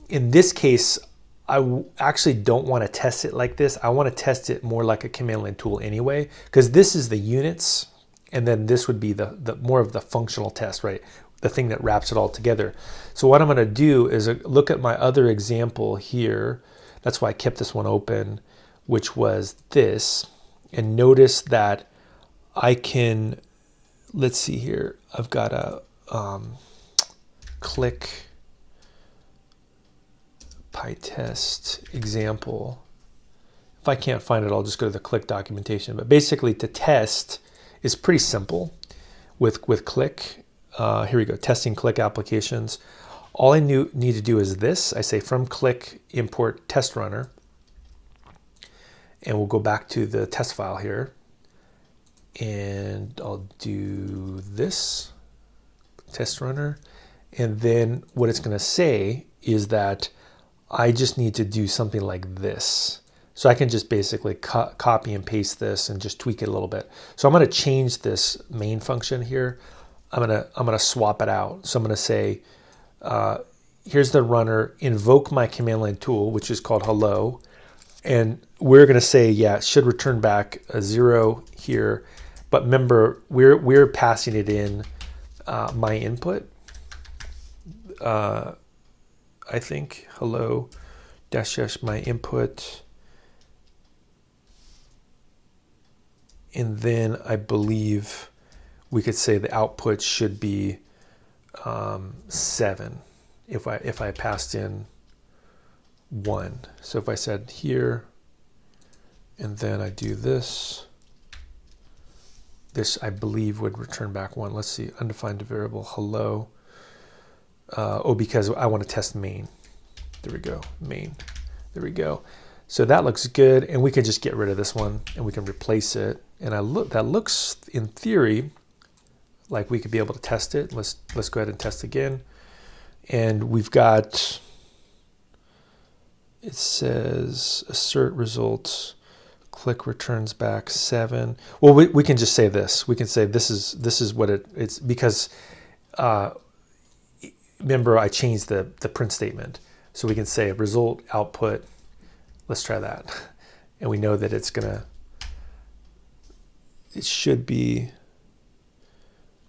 A: in this case, I actually don't want to test it like this. I want to test it more like a command line tool anyway, because this is the units, and then this would be the more of the functional test, right? The thing that wraps it all together. So what I'm going to do is look at my other example here. That's why I kept this one open, which was this. And notice that I can, let's see here. I've got a click PyTest example. If I can't find it, I'll just go to the click documentation. But basically, to test is pretty simple with click. Here we go, testing click applications. All I need to do is this. I say from click import test runner, and we'll go back to the test file here, and I'll do this test runner, and then what it's going to say is that I just need to do something like this. So I can just basically copy and paste this and just tweak it a little bit. So I'm going to change this main function here. I'm gonna swap it out. So I'm going to say, here's the runner, invoke my command line tool, which is called hello. And we're going to say, yeah, it should return back a 0 here. But remember, we're passing it in my input. I think hello dash my input, and then I believe we could say the output should be 7 if I passed in 1. So if I said here, and then I do this I believe would return back 1. Let's see, undefined variable hello. Because I want to test main. There we go, main. There we go. So that looks good, and we can just get rid of this one, and we can replace it. And that looks, in theory, like we could be able to test it. Let's go ahead and test again. And we've got, it says assert results, click returns back 7. Well, we can just say this. We can say this is what it's because. Remember, I changed the print statement. So we can say result output. Let's try that. And we know that it should be,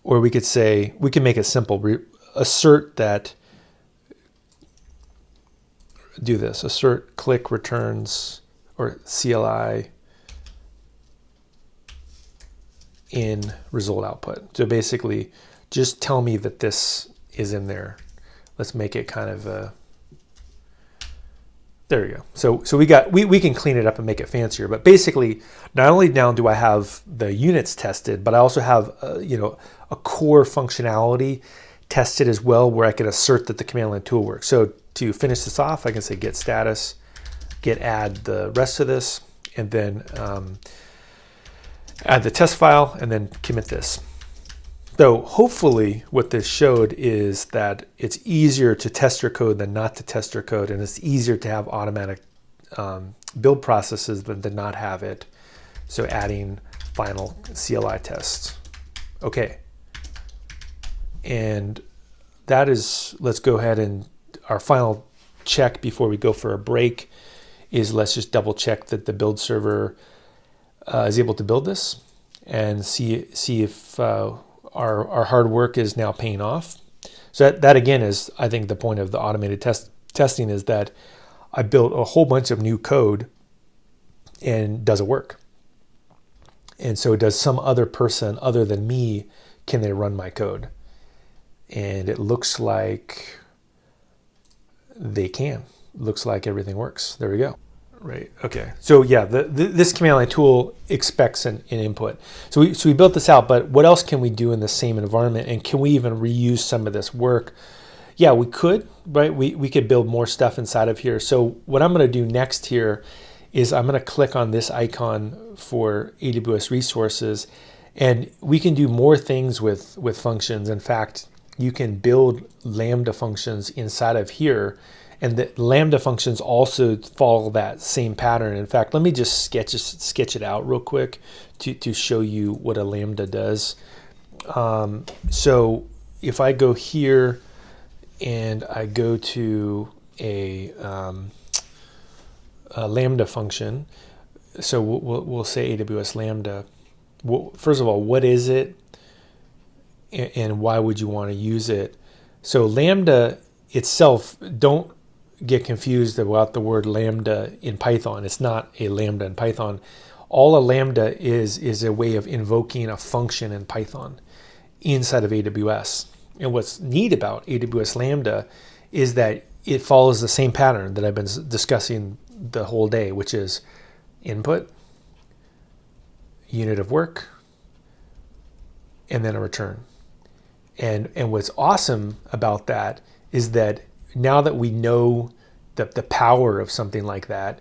A: or we could say, we can make it simple. Assert that, do this, assert click returns, or CLI in result output. So basically, just tell me that this is in there. Let's make it kind of a, there we go. So we can clean it up and make it fancier. But basically, not only now do I have the units tested, but I also have a core functionality tested as well, where I can assert that the command line tool works. So to finish this off, I can say get status, get add the rest of this, and then add the test file, and then commit this. So hopefully what this showed is that it's easier to test your code than not to test your code, and it's easier to have automatic build processes than to not have it. So adding final CLI tests. Okay. And that is, let's go ahead and our final check before we go for a break is let's just double check that the build server is able to build this and see if our hard work is now paying off. So that again is, I think, the point of the automated testing is that I built a whole bunch of new code, and does it work? And so does some other person other than me, can they run my code? And it looks like they can. looks like everything works. There we go. Right. Okay. So yeah, this command line tool expects an input. So we built this out, but what else can we do in the same environment? And can we even reuse some of this work? Yeah, we could, right? We could build more stuff inside of here. So what I'm going to do next here is I'm going to click on this icon for AWS resources, and we can do more things with functions. In fact, you can build Lambda functions inside of here. And the Lambda functions also follow that same pattern. In fact, let me just sketch it out real quick to show you what a Lambda does. So if I go here and I go to a Lambda function, so we'll say AWS Lambda. Well, first of all, what is it and why would you want to use it? So Lambda itself, don't get confused about the word Lambda in Python. It's not a Lambda in Python. All a Lambda is a way of invoking a function in Python inside of AWS. And what's neat about AWS Lambda is that it follows the same pattern that I've been discussing the whole day, which is input, unit of work, and then a return. And what's awesome about that is that now that we know the power of something like that,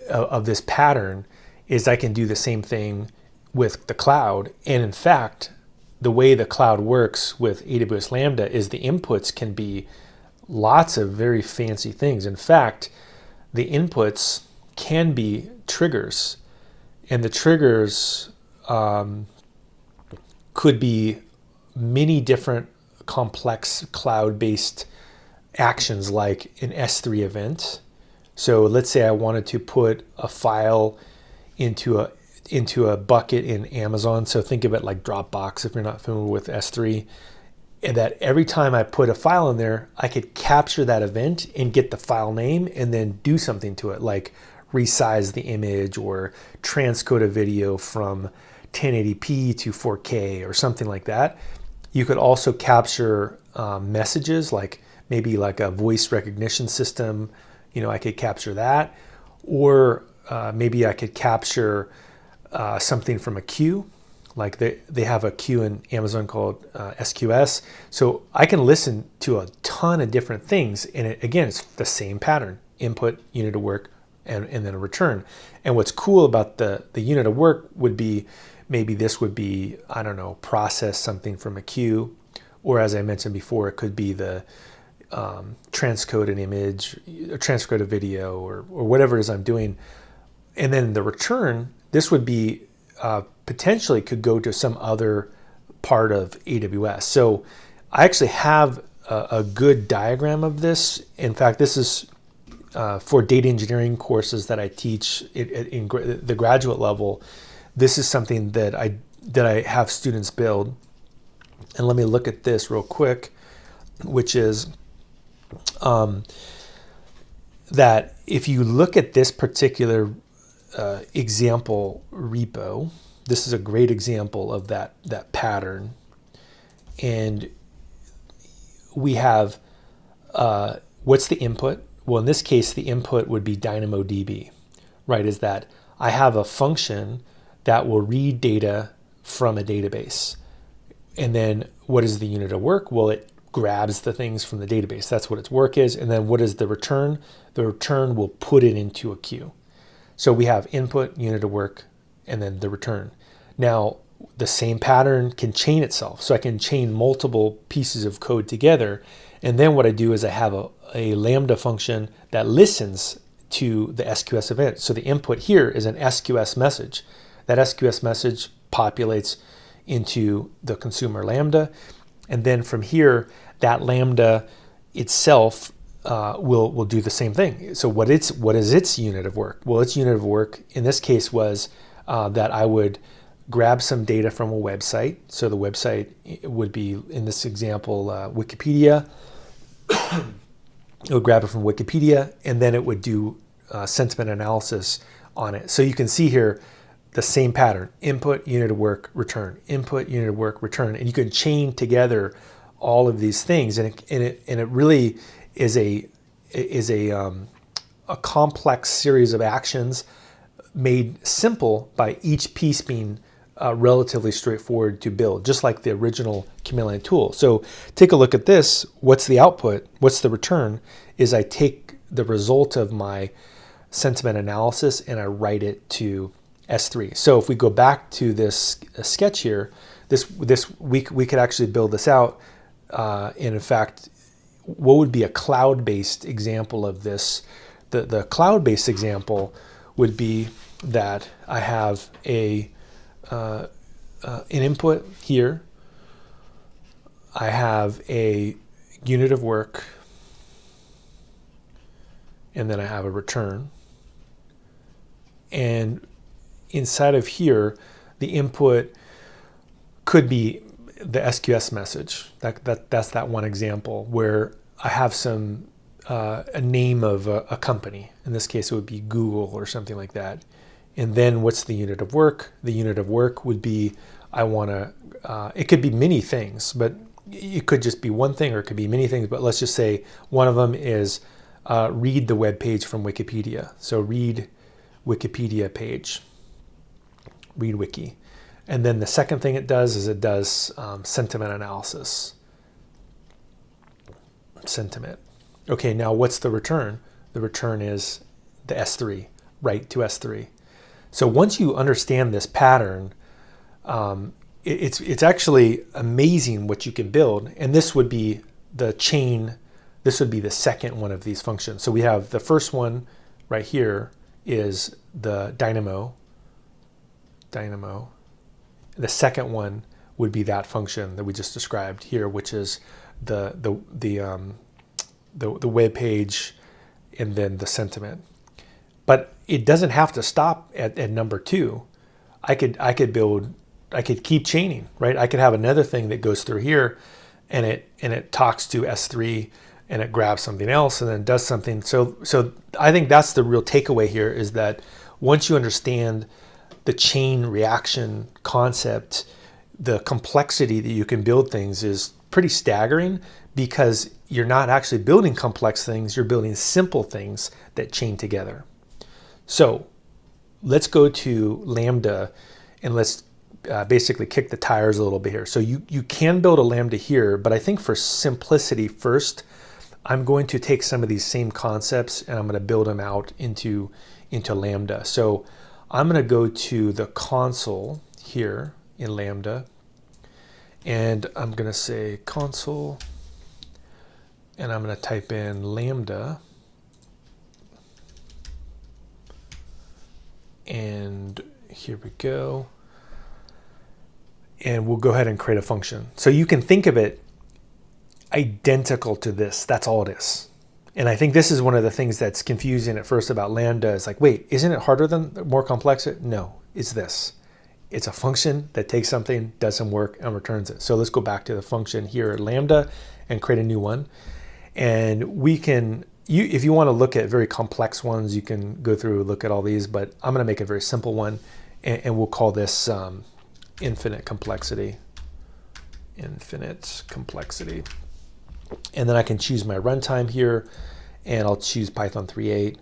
A: of this pattern, is I can do the same thing with the cloud. And in fact, the way the cloud works with AWS Lambda is the inputs can be lots of very fancy things. In fact, the inputs can be triggers, and the triggers could be many different complex cloud-based actions, like an S3 event. So let's say I wanted to put a file into a bucket in Amazon. So think of it like Dropbox if you're not familiar with S3. And that every time I put a file in there, I could capture that event and get the file name and then do something to it, like resize the image or transcode a video from 1080p to 4K or something like that. You could also capture messages, like maybe like a voice recognition system. I could capture that. Or maybe I could capture something from a queue. Like they have a queue in Amazon called SQS. So I can listen to a ton of different things. And again, it's the same pattern: input, unit of work, and then a return. And what's cool about the unit of work would be, maybe this would be, I don't know, process something from a queue. Or as I mentioned before, it could be the transcode an image, or transcode a video, or whatever it is I'm doing. And then the return, this would be potentially could go to some other part of AWS. So I actually have a good diagram of this. In fact, this is for data engineering courses that I teach in the graduate level. This is something that I have students build. And let me look at this real quick, which is that if you look at this particular example repo, this is a great example of that pattern. And we have, what's the input? Well, in this case, the input would be DynamoDB, right? Is that I have a function that will read data from a database. And then what is the unit of work? Well, it grabs the things from the database. That's what its work is. And then what is the return? The return will put it into a queue. So we have input, unit of work, and then the return. Now, the same pattern can chain itself. So I can chain multiple pieces of code together. And then what I do is I have a Lambda function that listens to the SQS event. So the input here is an SQS message. That SQS message populates into the consumer Lambda. And then from here, that Lambda itself will do the same thing. So what is its unit of work? Well, its unit of work in this case was that I would grab some data from a website. So the website would be, in this example, Wikipedia. It would grab it from Wikipedia, and then it would do sentiment analysis on it. So you can see here the same pattern: input, unit of work, return, input, unit of work, return. And you can chain together all of these things, and it really is a a complex series of actions made simple by each piece being relatively straightforward to build, just like the original command line tool. So take a look at this. What's the output? What's the return? Is I take the result of my sentiment analysis and I write it to S3. So if we go back to this sketch here, we could actually build this out. And in fact, what would be a cloud-based example of this? The cloud-based example would be that I have an input here. I have a unit of work, and then I have a return. And inside of here, the input could be the SQS message. That's that one example where I have a name of a company. In this case, it would be Google or something like that. And then what's the unit of work? The unit of work would be, it could be many things, but it could just be one thing or it could be many things. But let's just say one of them is read the web page from Wikipedia. So read Wikipedia page, read wiki. And then the second thing it does is it does sentiment analysis. Sentiment. Okay, now what's the return? The return is the S3, write to S3. So once you understand this pattern, it's actually amazing what you can build. And this would be the chain. This would be the second one of these functions. So we have the first one right here is the dynamo. The second one would be that function that we just described here, which is the web page and then the sentiment. But it doesn't have to stop at number 2. I could keep chaining, right? I could have another thing that goes through here and it talks to S3 and it grabs something else and then does something. So I think that's the real takeaway here, is that once you understand the chain reaction concept, the complexity that you can build things is pretty staggering, because you're not actually building complex things, you're building simple things that chain together. So let's go to Lambda and let's basically kick the tires a little bit here. So you can build a Lambda here, but I think for simplicity first, I'm going to take some of these same concepts and I'm going to build them out into Lambda. So I'm going to go to the console here in Lambda, and I'm going to say console, and I'm going to type in Lambda, and here we go. And we'll go ahead and create a function. So you can think of it identical to this. That's all it is. And I think this is one of the things that's confusing at first about Lambda. Is like, wait, isn't it harder than more complex? No, it's this. It's a function that takes something, does some work, and returns it. So let's go back to the function here at Lambda and create a new one. And we can, if you want to look at very complex ones, you can go through and look at all these, but I'm going to make a very simple one, and we'll call this infinite complexity. Infinite complexity. And then I can choose my runtime here, and I'll choose Python 3.8.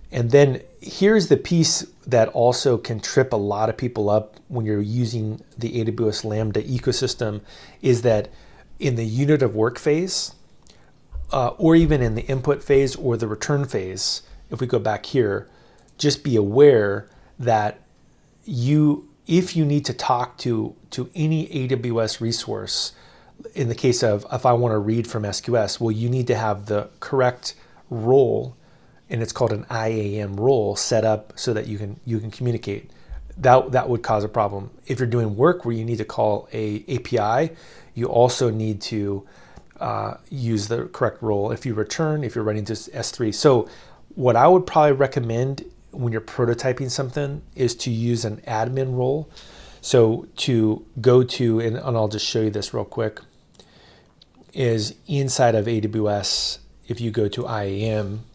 A: And then here's the piece that also can trip a lot of people up when you're using the AWS Lambda ecosystem, is that in the unit of work phase, or even in the input phase or the return phase, if we go back here, just be aware that if you need to talk to any AWS resource, in the case of if I want to read from SQS, well, you need to have the correct role, and it's called an IAM role, set up so that you can communicate. That would cause a problem. If you're doing work where you need to call a API, you also need to use the correct role if you're writing to S3. So what I would probably recommend when you're prototyping something is to use an admin role. So to go to, and I'll just show you this real quick, is inside of AWS, if you go to IAM,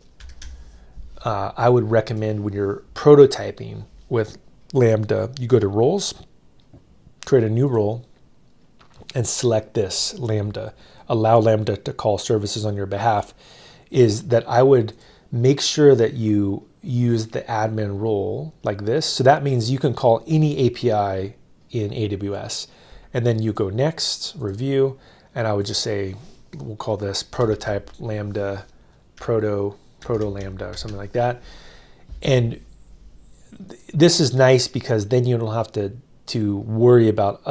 A: I would recommend when you're prototyping with Lambda, you go to roles, create a new role, and select this Lambda, allow Lambda to call services on your behalf, is that I would make sure that you use the admin role like this. So that means you can call any API in AWS. And then you go next, review, and I would just say, we'll call this prototype lambda, proto lambda or something like that. And this is nice because then you don't have to worry about,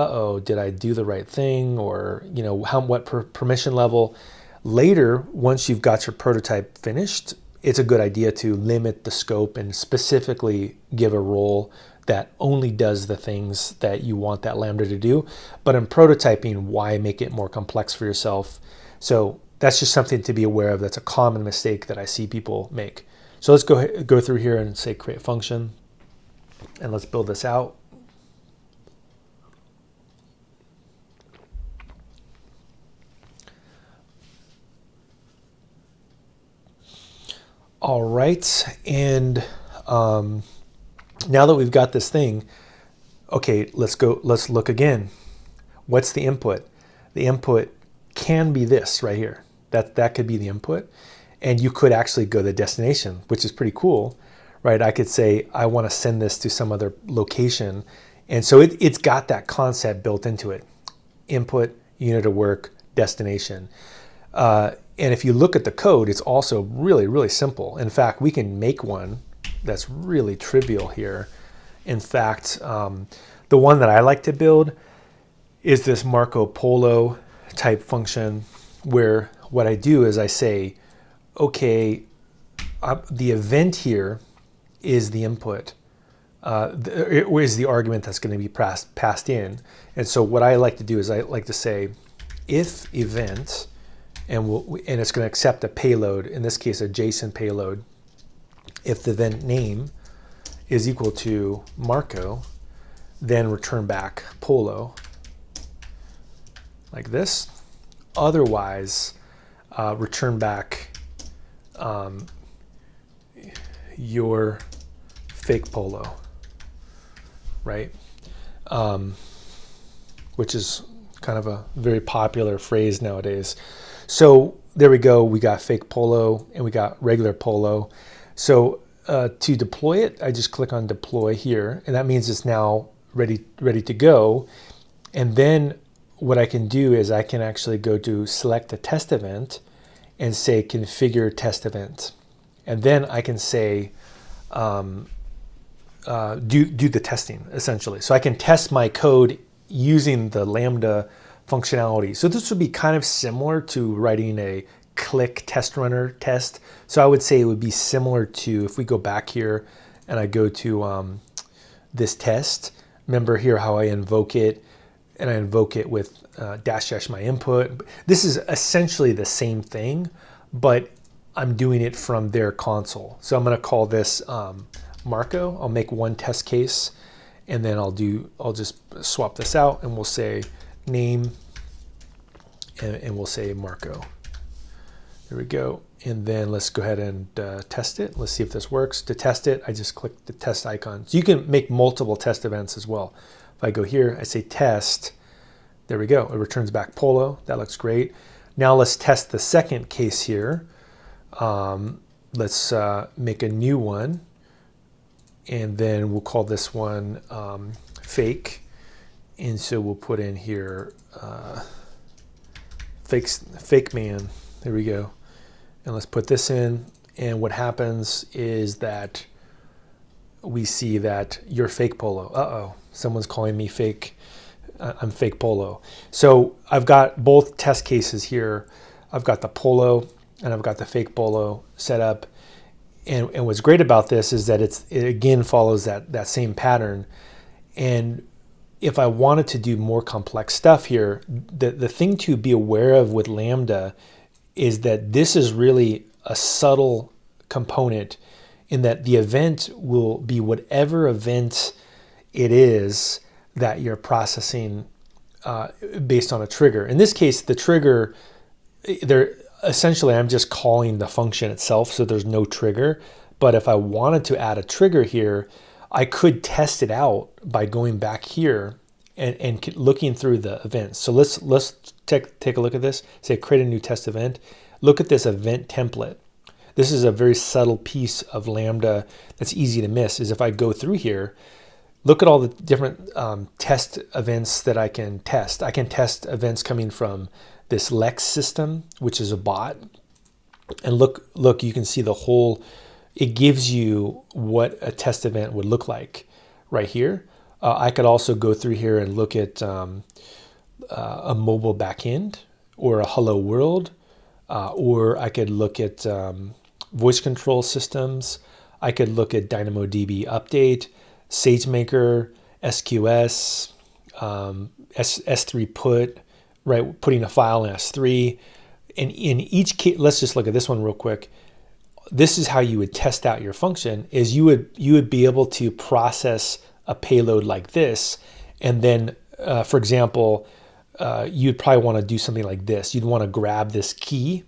A: did I do the right thing? Or, what permission level. Later, once you've got your prototype finished, it's a good idea to limit the scope and specifically give a role that only does the things that you want that Lambda to do. But in prototyping, why make it more complex for yourself? So that's just something to be aware of. That's a common mistake that I see people make. So let's go through here and say create function, and let's build this out. All right, and now that we've got this thing, okay, let's look again. What's the input? The input can be this right here. That could be the input, and you could actually go to the destination, which is pretty cool, right? I could say I want to send this to some other location, and so it's got that concept built into it: input, unit of work, destination. And if you look at the code, it's also really, really simple. In fact, we can make one that's really trivial here. In fact, the one that I like to build is this Marco Polo type function, where what I do is I say, okay, the event here is the input, is the argument that's going to be passed in. And so what I like to do is I like to say, if event, and it's going to accept a payload, in this case a Json payload, if the event name is equal to Marco, then return back Polo, like this. Otherwise, return back your fake Polo, right? Which is kind of a very popular phrase nowadays. So there we go. We got fake Polo and we got regular Polo. So to deploy it, I just click on deploy here, and that means it's now ready to go. And then what I can do is I can actually go to select a test event and say configure test event. And then I can say do the testing, essentially. So I can test my code using the Lambda functionality. So this would be kind of similar to writing a click test runner test. So I would say it would be similar to, if we go back here and I go to this test, remember here how I invoke it, and I invoke it with -- my input. This is essentially the same thing, but I'm doing it from their console. So I'm going to call this Marco. I'll make one test case, and then I'll just swap this out, and we'll say name, and we'll say Marco. There we go. And then let's go ahead and test it. Let's see if this works. To test it, I just click the test icon. So you can make multiple test events as well. If I go here, I say test. There we go. It returns back Polo. That looks great. Now let's test the second case here. Let's make a new one. And then we'll call this one fake. And so we'll put in here fake man. There we go. And let's put this in. And what happens is that we see that you're fake Polo. Uh-oh, someone's calling me fake. I'm fake Polo. So I've got both test cases here. I've got the Polo and I've got the fake Polo set up. And what's great about this is that it again follows that same pattern. And if I wanted to do more complex stuff here, the thing to be aware of with Lambda is that this is really a subtle component, in that the event will be whatever event it is that you're processing based on a trigger. In this case, the trigger, essentially I'm just calling the function itself, so there's no trigger. But if I wanted to add a trigger here, I could test it out by going back here and looking through the events. So let's take a look at this. Say create a new test event. Look at this event template. this is a very subtle piece of Lambda that's easy to miss, is if I go through here, look at all the different test events that I can test. I can test events coming from this Lex system, which is a bot. And look, you can see the whole, it gives you what a test event would look like right here. I could also go through here and look at a mobile backend or a hello world, or I could look at voice control systems. I could look at DynamoDB update, SageMaker, SQS, S3 put, right? Putting a file in S3. And in each case, let's just look at this one real quick. This is how you would test out your function, is you would be able to process a payload like this. And then, for example, you'd probably want to do something like this. You'd want to grab this key,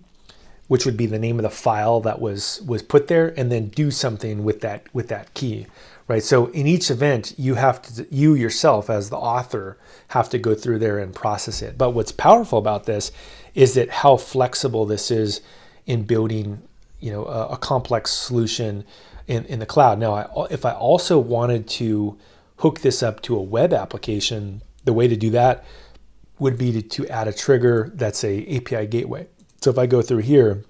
A: which would be the name of the file that was put there, and then do something with that key, right? So in each event, you yourself as the author have to go through there and process it. But what's powerful about this is that how flexible this is in building, a complex solution in the cloud. Now, if I also wanted to hook this up to a web application, the way to do that would be to add a trigger that's a API gateway. So if I go through here,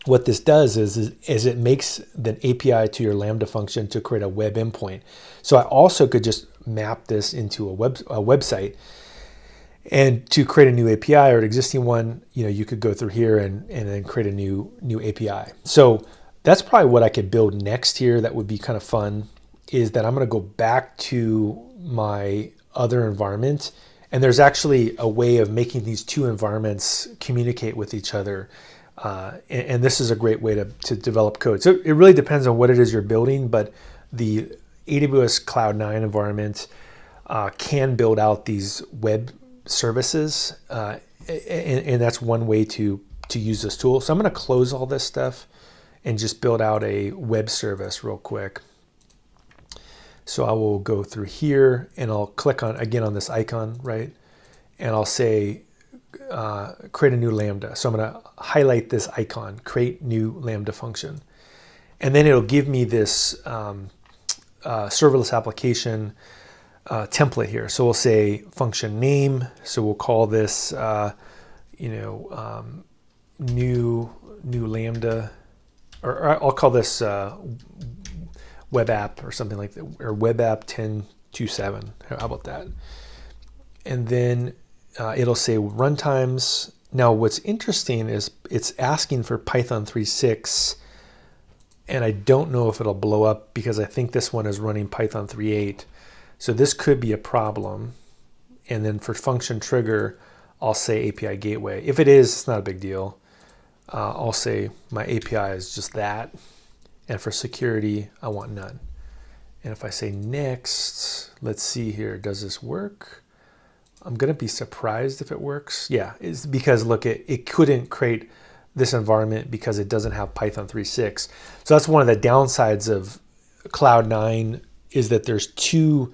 A: what this does is it makes the API to your Lambda function to create a web endpoint. So I also could just map this into a website, and to create a new API or an existing one, you could go through here and then create a new API. So that's probably what I could build next here. That would be kind of fun, is that I'm going to go back to my other environment. And there's actually a way of making these two environments communicate with each other. And this is a great way to develop code. So it really depends on what it is you're building, but the AWS Cloud9 environment can build out these web services. And that's one way to use this tool. So I'm going to close all this stuff and just build out a web service real quick. So I will go through here and I'll click on this icon, right? And I'll say, create a new Lambda. So I'm going to highlight this icon, create new Lambda function. And then it'll give me this serverless application template here. So we'll say function name. So we'll call this, new Lambda, or I'll call this web app or something like that, or web app 10.27. How about that? And then it'll say runtimes. Now, what's interesting is it's asking for Python 3.6, and I don't know if it'll blow up because I think this one is running Python 3.8. So this could be a problem. And then for function trigger, I'll say API gateway. If it is, it's not a big deal. I'll say my API is just that. And for security, I want none. And if I say next, let's see here, does this work? I'm going to be surprised if it works. Yeah, it's because look, it couldn't create this environment because it doesn't have Python 3.6. So that's one of the downsides of Cloud9, is that there's two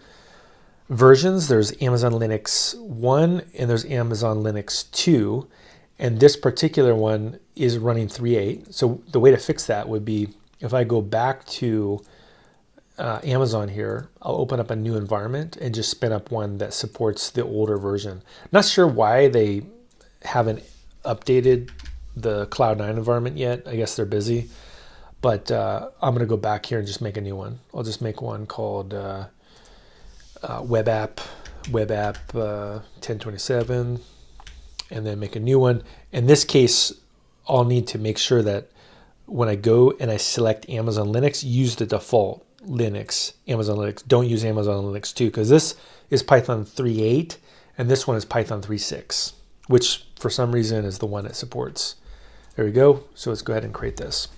A: versions. There's Amazon Linux 1 and there's Amazon Linux 2. And this particular one is running 3.8. So the way to fix that would be, if I go back to Amazon here, I'll open up a new environment and just spin up one that supports the older version. Not sure why they haven't updated the Cloud9 environment yet. I guess they're busy. But I'm going to go back here and just make a new one. I'll just make one called web app 10.27, and then make a new one. In this case, I'll need to make sure that when I go and I select Amazon Linux, use the default Linux, Amazon Linux. Don't use Amazon Linux 2, because this is Python 3.8 and this one is Python 3.6, which for some reason is the one it supports. There we go. So let's go ahead and create this.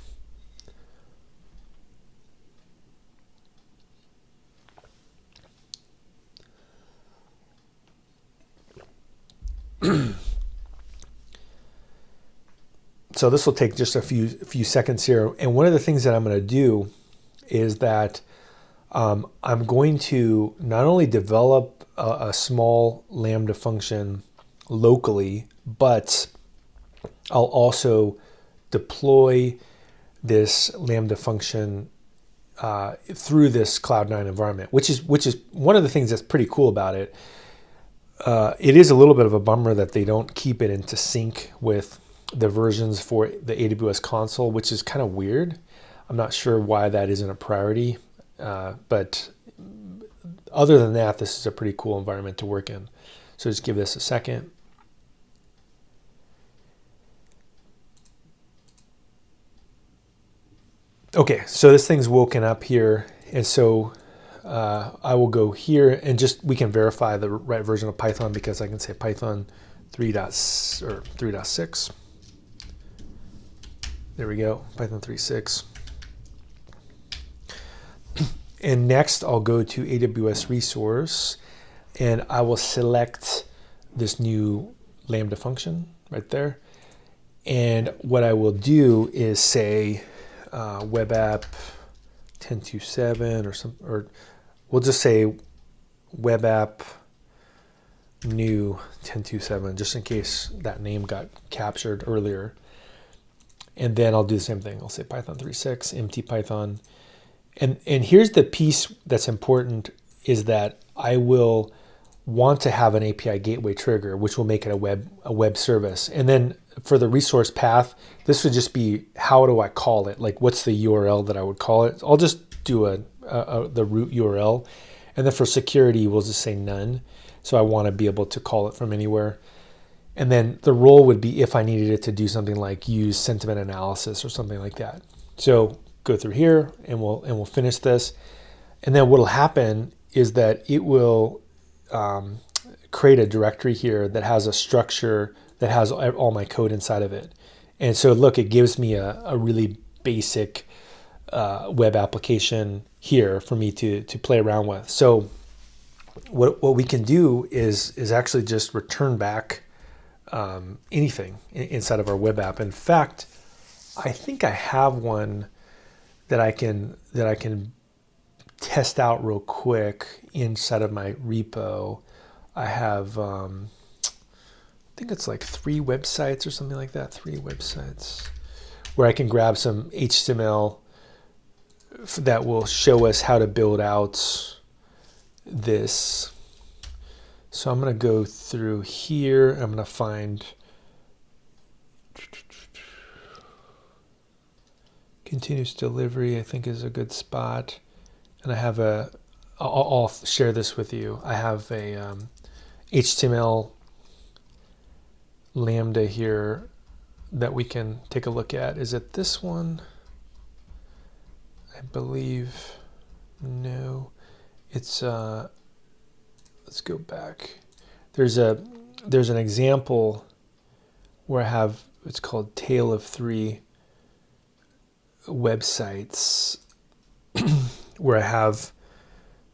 A: So this will take just a few seconds here. And one of the things that I'm going to do is that I'm going to not only develop a small Lambda function locally, but I'll also deploy this Lambda function through this Cloud9 environment, which is one of the things that's pretty cool about it. It is a little bit of a bummer that they don't keep it into sync with the versions for the AWS console, which is kind of weird. I'm not sure why that isn't a priority, but other than that, this is a pretty cool environment to work in. So just give this a second. Okay, so this thing's woken up here, and so I will go here and we can verify the right version of Python, because I can say Python 3.6. There we go, Python 3.6. And next I'll go to AWS resource, and I will select this new Lambda function right there. And what I will do is say web app 10.2.7 or we'll just say web app new 10.2.7, just in case that name got captured earlier. And then I'll do the same thing. I'll say Python 3.6, empty Python. And here's the piece that's important, is that I will want to have an API gateway trigger, which will make it a web service. And then for the resource path, this would just be, how do I call it? Like, what's the URL that I would call it? I'll just do the root URL. And then for security, we'll just say none. So I want to be able to call it from anywhere. And then the role would be if I needed it to do something like use sentiment analysis or something like that. So go through here and we'll finish this. And then what'll happen is that it will create a directory here that has a structure that has all my code inside of it. And so look, it gives me a really basic web application here for me to play around with. So what we can do is actually just return back anything inside of our web app. In fact, I think I have one that I can test out real quick inside of my repo. I have, I think it's like 3 websites or something like that, 3 websites, where I can grab some HTML that will show us how to build out this. So I'm going to go through here. I'm going to find continuous delivery, I think, is a good spot. And I have I'll share this with you. I have a HTML Lambda here that we can take a look at. Is it this one? I believe, no. It's let's go back. There's an example where I have, it's called Tale of 3 websites where I have,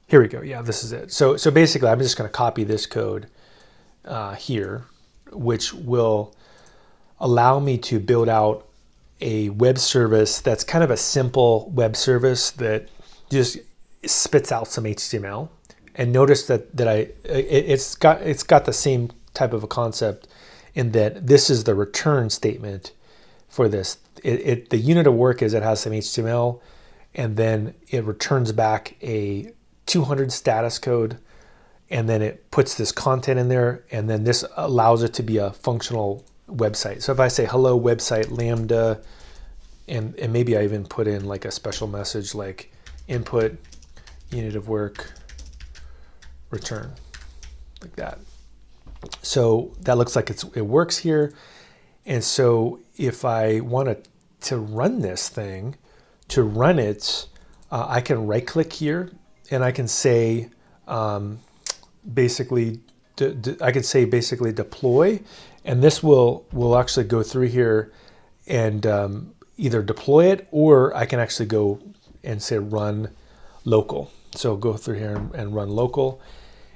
A: here we go. Yeah, this is it. So basically I'm just going to copy this code here, which will allow me to build out a web service that's kind of a simple web service that just spits out some HTML. And notice that it's got the same type of a concept in that this is the return statement for this. The unit of work is it has some HTML, and then it returns back a 200 status code, and then it puts this content in there, and then this allows it to be a functional website. So if I say hello website Lambda, and maybe I even put in like a special message like input unit of work return, like that. So that looks like it works here. And so if I want to run this thing, to run it, I can right click here and I can say basically deploy, and this will actually go through here and either deploy it, or I can actually go and say run local. So go through here and run local,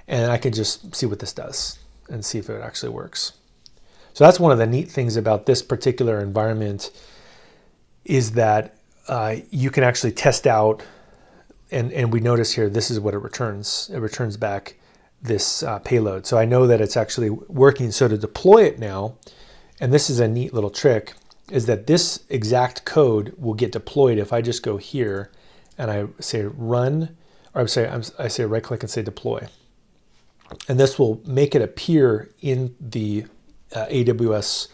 A: and I can just see what this does and see if it actually works. So that's one of the neat things about this particular environment, is that you can actually test out, and we notice here, this is what it returns. It returns back this payload. So I know that it's actually working. So to deploy it now, and this is a neat little trick, is that this exact code will get deployed if I just go here and I say run, or I say right click and say deploy. And this will make it appear in the AWS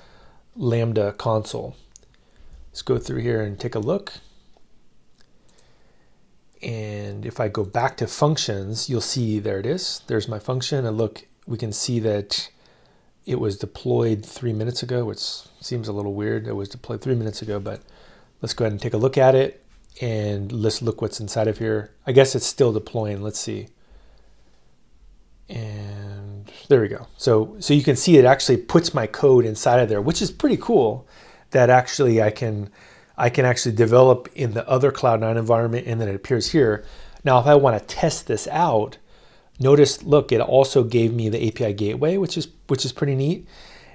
A: Lambda console. Let's go through here and take a look. And if I go back to functions, you'll see there it is. There's my function. And look, we can see that it was deployed 3 minutes ago, which seems a little weird. It was deployed 3 minutes ago, but let's go ahead and take a look at it. And let's look what's inside of here. I guess it's still deploying. Let's see. And there we go. So you can see it actually puts my code inside of there, which is pretty cool. That actually I can actually develop in the other Cloud9 environment, and then it appears here. Now, if I want to test this out, notice, look, it also gave me the API gateway, which is pretty neat.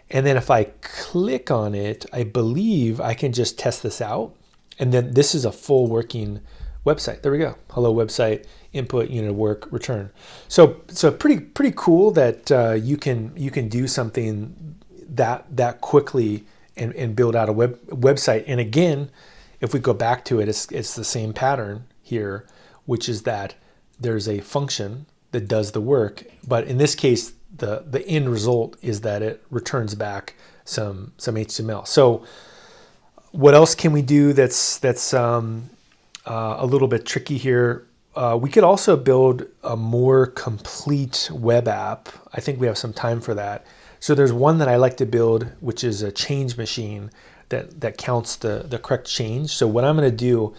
A: And then if I click on it, I believe I can just test this out. And then this is a full working website. There we go. Hello website, input, unit of work, return. So pretty cool that you can do something that quickly and build out a website. And again, if we go back to it, it's the same pattern here, which is that there's a function that does the work, but in this case, the end result is that it returns back some HTML. So what else can we do that's a little bit tricky here? We could also build a more complete web app. I think we have some time for that. So there's one that I like to build, which is a change machine that counts the correct change. So what I'm going to do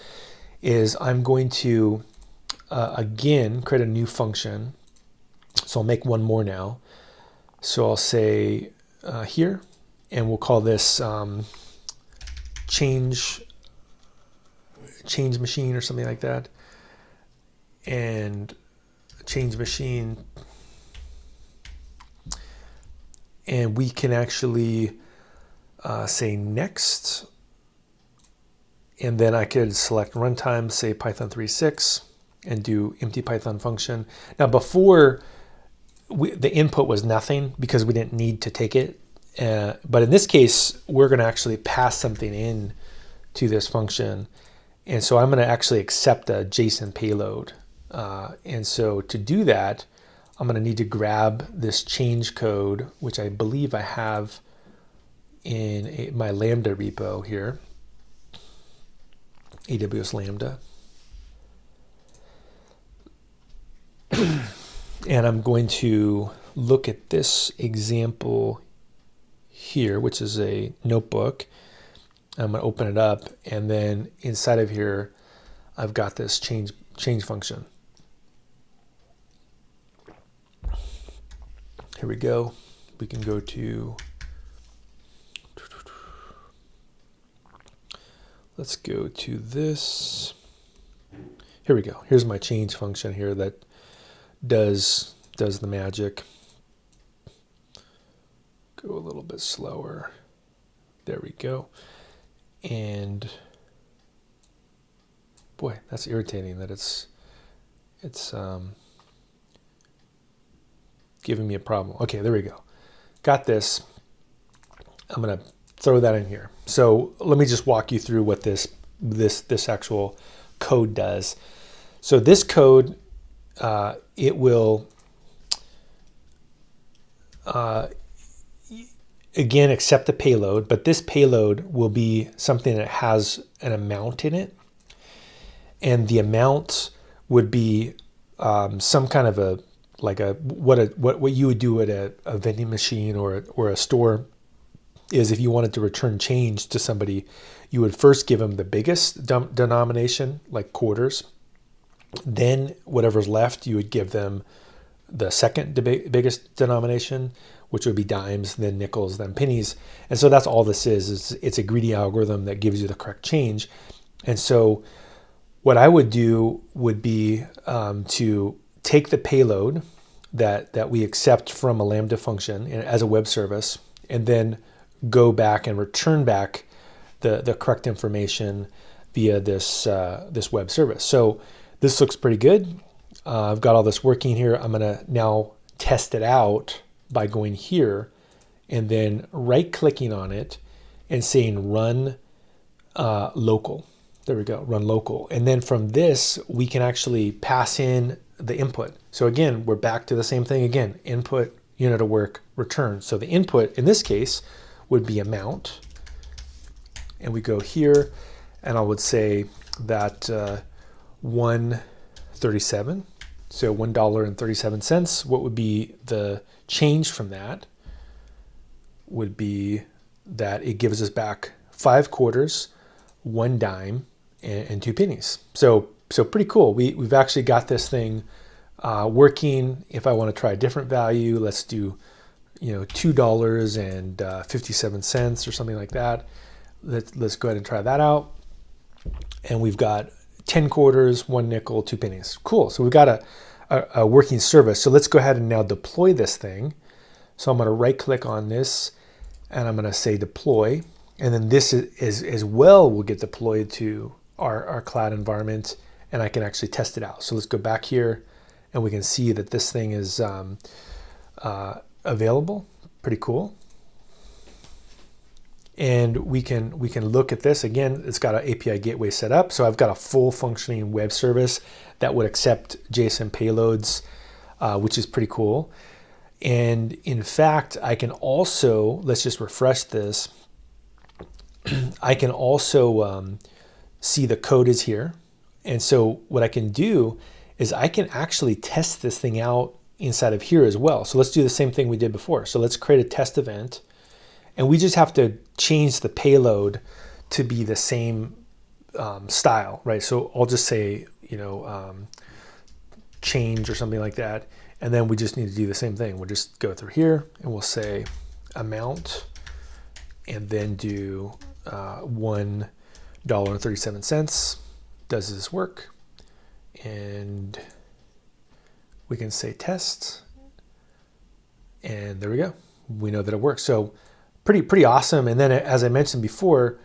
A: is I'm going to, again, create a new function. So I'll make one more now. So I'll say here, and we'll call this change machine or something like that. And change machine. And we can actually say next. And then I could select runtime, say Python 3.6, and do empty Python function. Now before, the input was nothing because we didn't need to take it. But in this case, we're going to actually pass something in to this function. And so I'm going to actually accept a JSON payload. And so to do that, I'm going to need to grab this change code, which I believe I have in my Lambda repo here, AWS Lambda. And I'm going to look at this example here, which is a notebook. I'm going to open it up, and then inside of here, I've got this change function. Here we go. We can go to, let's go to this. Here we go. Here's my change function here that does the magic. Go a little bit slower. There we go. And boy, that's irritating that it's giving me a problem. Okay, there we go. Got this. I'm gonna throw that in here. So let me just walk you through what this actual code does. So this code, it will again accept the payload, but this payload will be something that has an amount in it, and the amount would be some kind of what you would do at a vending machine or a store. Is if you wanted to return change to somebody, you would first give them the biggest denomination, like quarters. Then whatever's left, you would give them the second biggest denomination, which would be dimes, then nickels, then pennies. And so that's all this is. It's a greedy algorithm that gives you the correct change. And so what I would do would be to take the payload that we accept from a Lambda function as a web service, and then go back and return back the correct information via this web service. So this looks pretty good. I've got all this working here. I'm going to now test it out by going here and then right-clicking on it and saying run local. There we go, run local. And then from this, we can actually pass in the input. So again, we're back to the same thing again, input, unit of work, return. So the input in this case would be amount. And we go here, and I would say that 137. So $1.37. What would be the change from that? Would be that it gives us back 5 quarters, 1 dime, and 2 pennies. So pretty cool. We've actually got this thing working. If I want to try a different value, let's do $2.57 or something like that. Let's go ahead and try that out. And we've got 10 quarters, 1 nickel, 2 pennies. Cool. So we've got a working service. So let's go ahead and now deploy this thing. So I'm going to right click on this and I'm going to say deploy. And then this is as well will get deployed to our cloud environment, and I can actually test it out. So let's go back here and we can see that this thing is available. Pretty cool. And we can look at this again. It's got an API gateway set up, so I've got a full functioning web service that would accept JSON payloads, which is pretty cool. And in fact, I can also, let's just refresh this. I can also see the code is here. And so what I can do is I can actually test this thing out inside of here as well. So let's do the same thing we did before. So let's create a test event, and we just have to change the payload to be the same style, right? So I'll just say, change or something like that. And then we just need to do the same thing. We'll just go through here and we'll say amount and then do $1.37. Does this work? And we can say test, and there we go. We know that it works. So pretty awesome. And then as I mentioned before,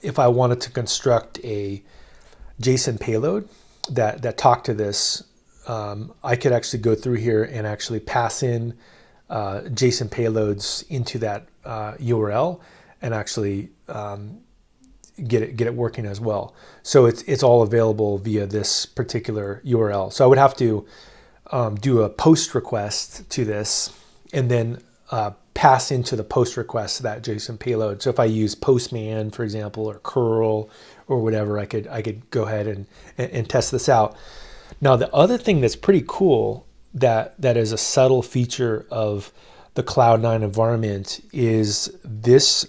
A: if I wanted to construct a JSON payload that talked to this, I could actually go through here and actually pass in JSON payloads into that URL and actually get it working as well. So it's all available via this particular URL. So I would have to do a post request to this and then pass into the post request that JSON payload. So if I use Postman, for example, or curl or whatever, I could go ahead and test this out. Now, the other thing that's pretty cool that is a subtle feature of the Cloud9 environment is this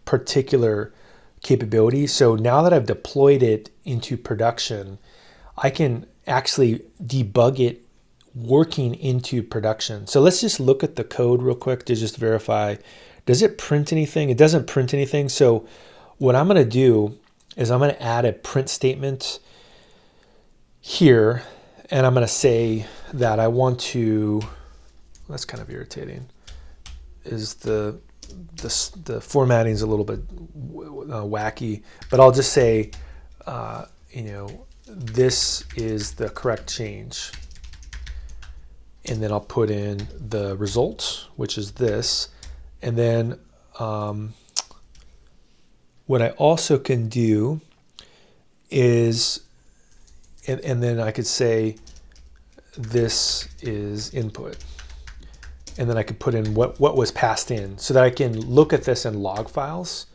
A: particular capability. So now that I've deployed it into production, I can actually debug it working into production. So let's just look at the code real quick to just verify. Does it print anything? It doesn't print anything. So what I'm going to do is I'm going to add a print statement here, and I'm going to say that I want to, that's kind of irritating, is the formatting is a little bit wacky, but I'll just say, this is the correct change. And then I'll put in the result, which is this. And then what I also can do is, and then I could say, this is input. And then I could put in what was passed in so that I can look at this in log files.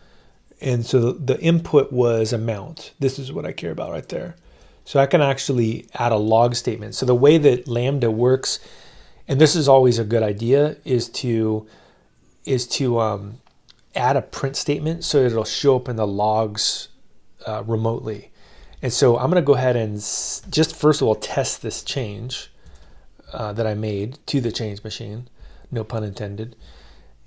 A: And so the input was amount. This is what I care about right there. So I can actually add a log statement. So the way that Lambda works, and this is always a good idea, is to add a print statement so it'll show up in the logs remotely. And so I'm going to go ahead and just first of all test this change that I made to the change machine, no pun intended.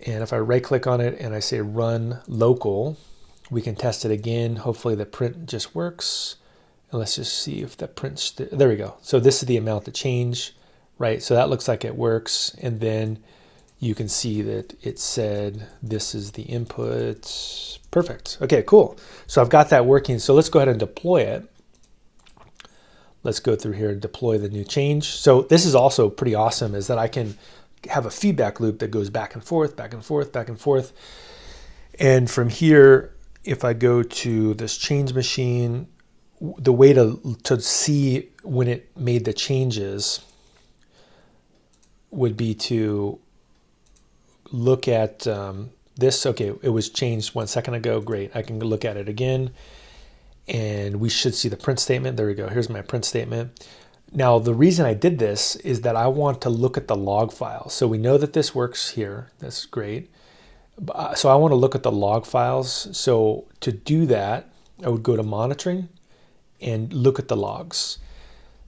A: And if I right click on it and I say run local, we can test it again. Hopefully the print just works. And let's just see if the print, there we go. So this is the amount to change, right? So that looks like it works. And then you can see that it said, this is the input. Perfect. Okay, cool. So I've got that working. So let's go ahead and deploy it. Let's go through here and deploy the new change. So this is also pretty awesome, is that I can have a feedback loop that goes back and forth, back and forth, back and forth. And from here, if I go to this change machine, the way to see when it made the changes would be to look at this. Okay, it was changed 1 second ago. Great. I can look at it again, and we should see the print statement. There we go. Here's my print statement. Now, the reason I did this is that I want to look at the log file. So we know that this works here. That's great. So I want to look at the log files. So to do that, I would go to monitoring and look at the logs.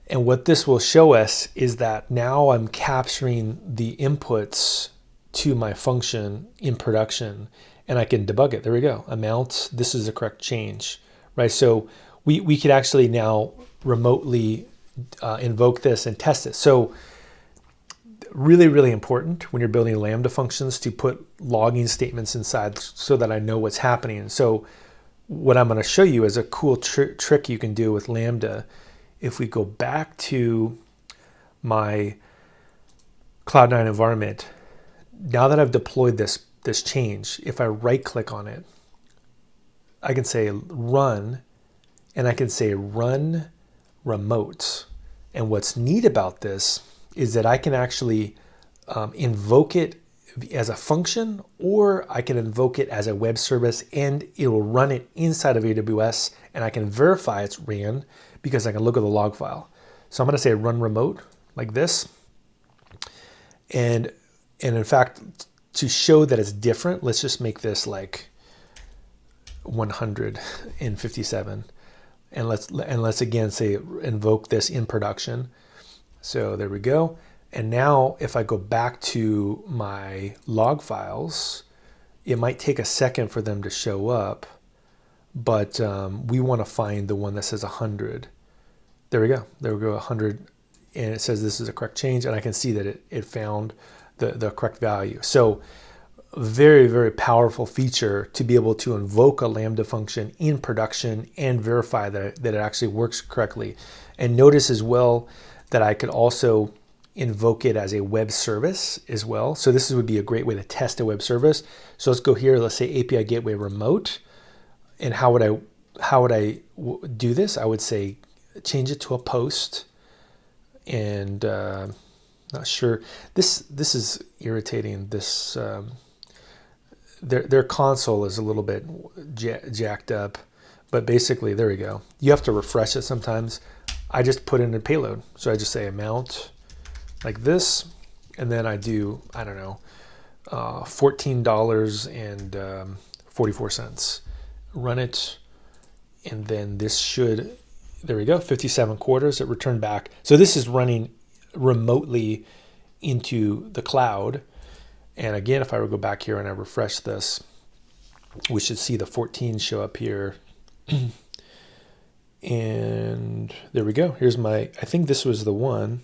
A: And what this will show us is that now I'm capturing the inputs to my function in production, and I can debug it. There we go. Amount, this is the correct change, right? So we could actually now remotely invoke this and test it. So really, really important when you're building Lambda functions to put logging statements inside so that I know what's happening. So what I'm going to show you is a cool trick you can do with Lambda. If we go back to my Cloud9 environment, now that I've deployed this change, if I right click on it, I can say run, and I can say run remote. And what's neat about this is that I can actually invoke it as a function, or I can invoke it as a web service, and it will run it inside of AWS, and I can verify it's ran because I can look at the log file. So I'm going to say run remote like this. And in fact, to show that it's different, let's just make this like 157. And let's again say invoke this in production. So there we go. And now if I go back to my log files, it might take a second for them to show up, but we want to find the one that says 100. There we go. There we go, 100. And it says this is a correct change, and I can see that it found the correct value. So very, very powerful feature to be able to invoke a Lambda function in production and verify that it actually works correctly. And notice as well that I could also invoke it as a web service as well. So this would be a great way to test a web service. So let's go here. Let's say API Gateway Remote. And how would I do this? I would say change it to a post. And not sure. This is irritating. This their console is a little bit jacked up, but basically there we go. You have to refresh it sometimes. I just put in a payload. So I just say amount like this, and then I do, I don't know, $14.44. Run it, and then this should, there we go, 57 quarters. It returned back. So this is running remotely into the cloud. And again, if I would go back here and I refresh this, we should see the 14 show up here. And there we go. Here's my, I think this was the one.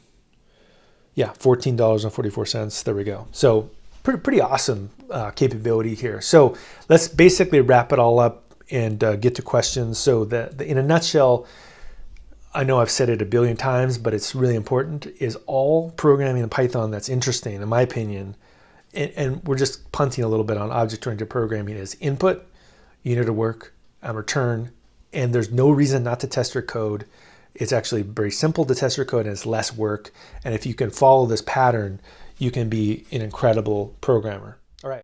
A: Yeah, $14.44. There we go. So pretty awesome capability here. So let's basically wrap it all up and get to questions. So in a nutshell, I know I've said it a billion times, but it's really important, is all programming in Python that's interesting, in my opinion, and we're just punting a little bit on object-oriented programming, is input, unit of work, and return, and there's no reason not to test your code. It's actually very simple to test your code, and it's less work, and if you can follow this pattern, you can be an incredible programmer.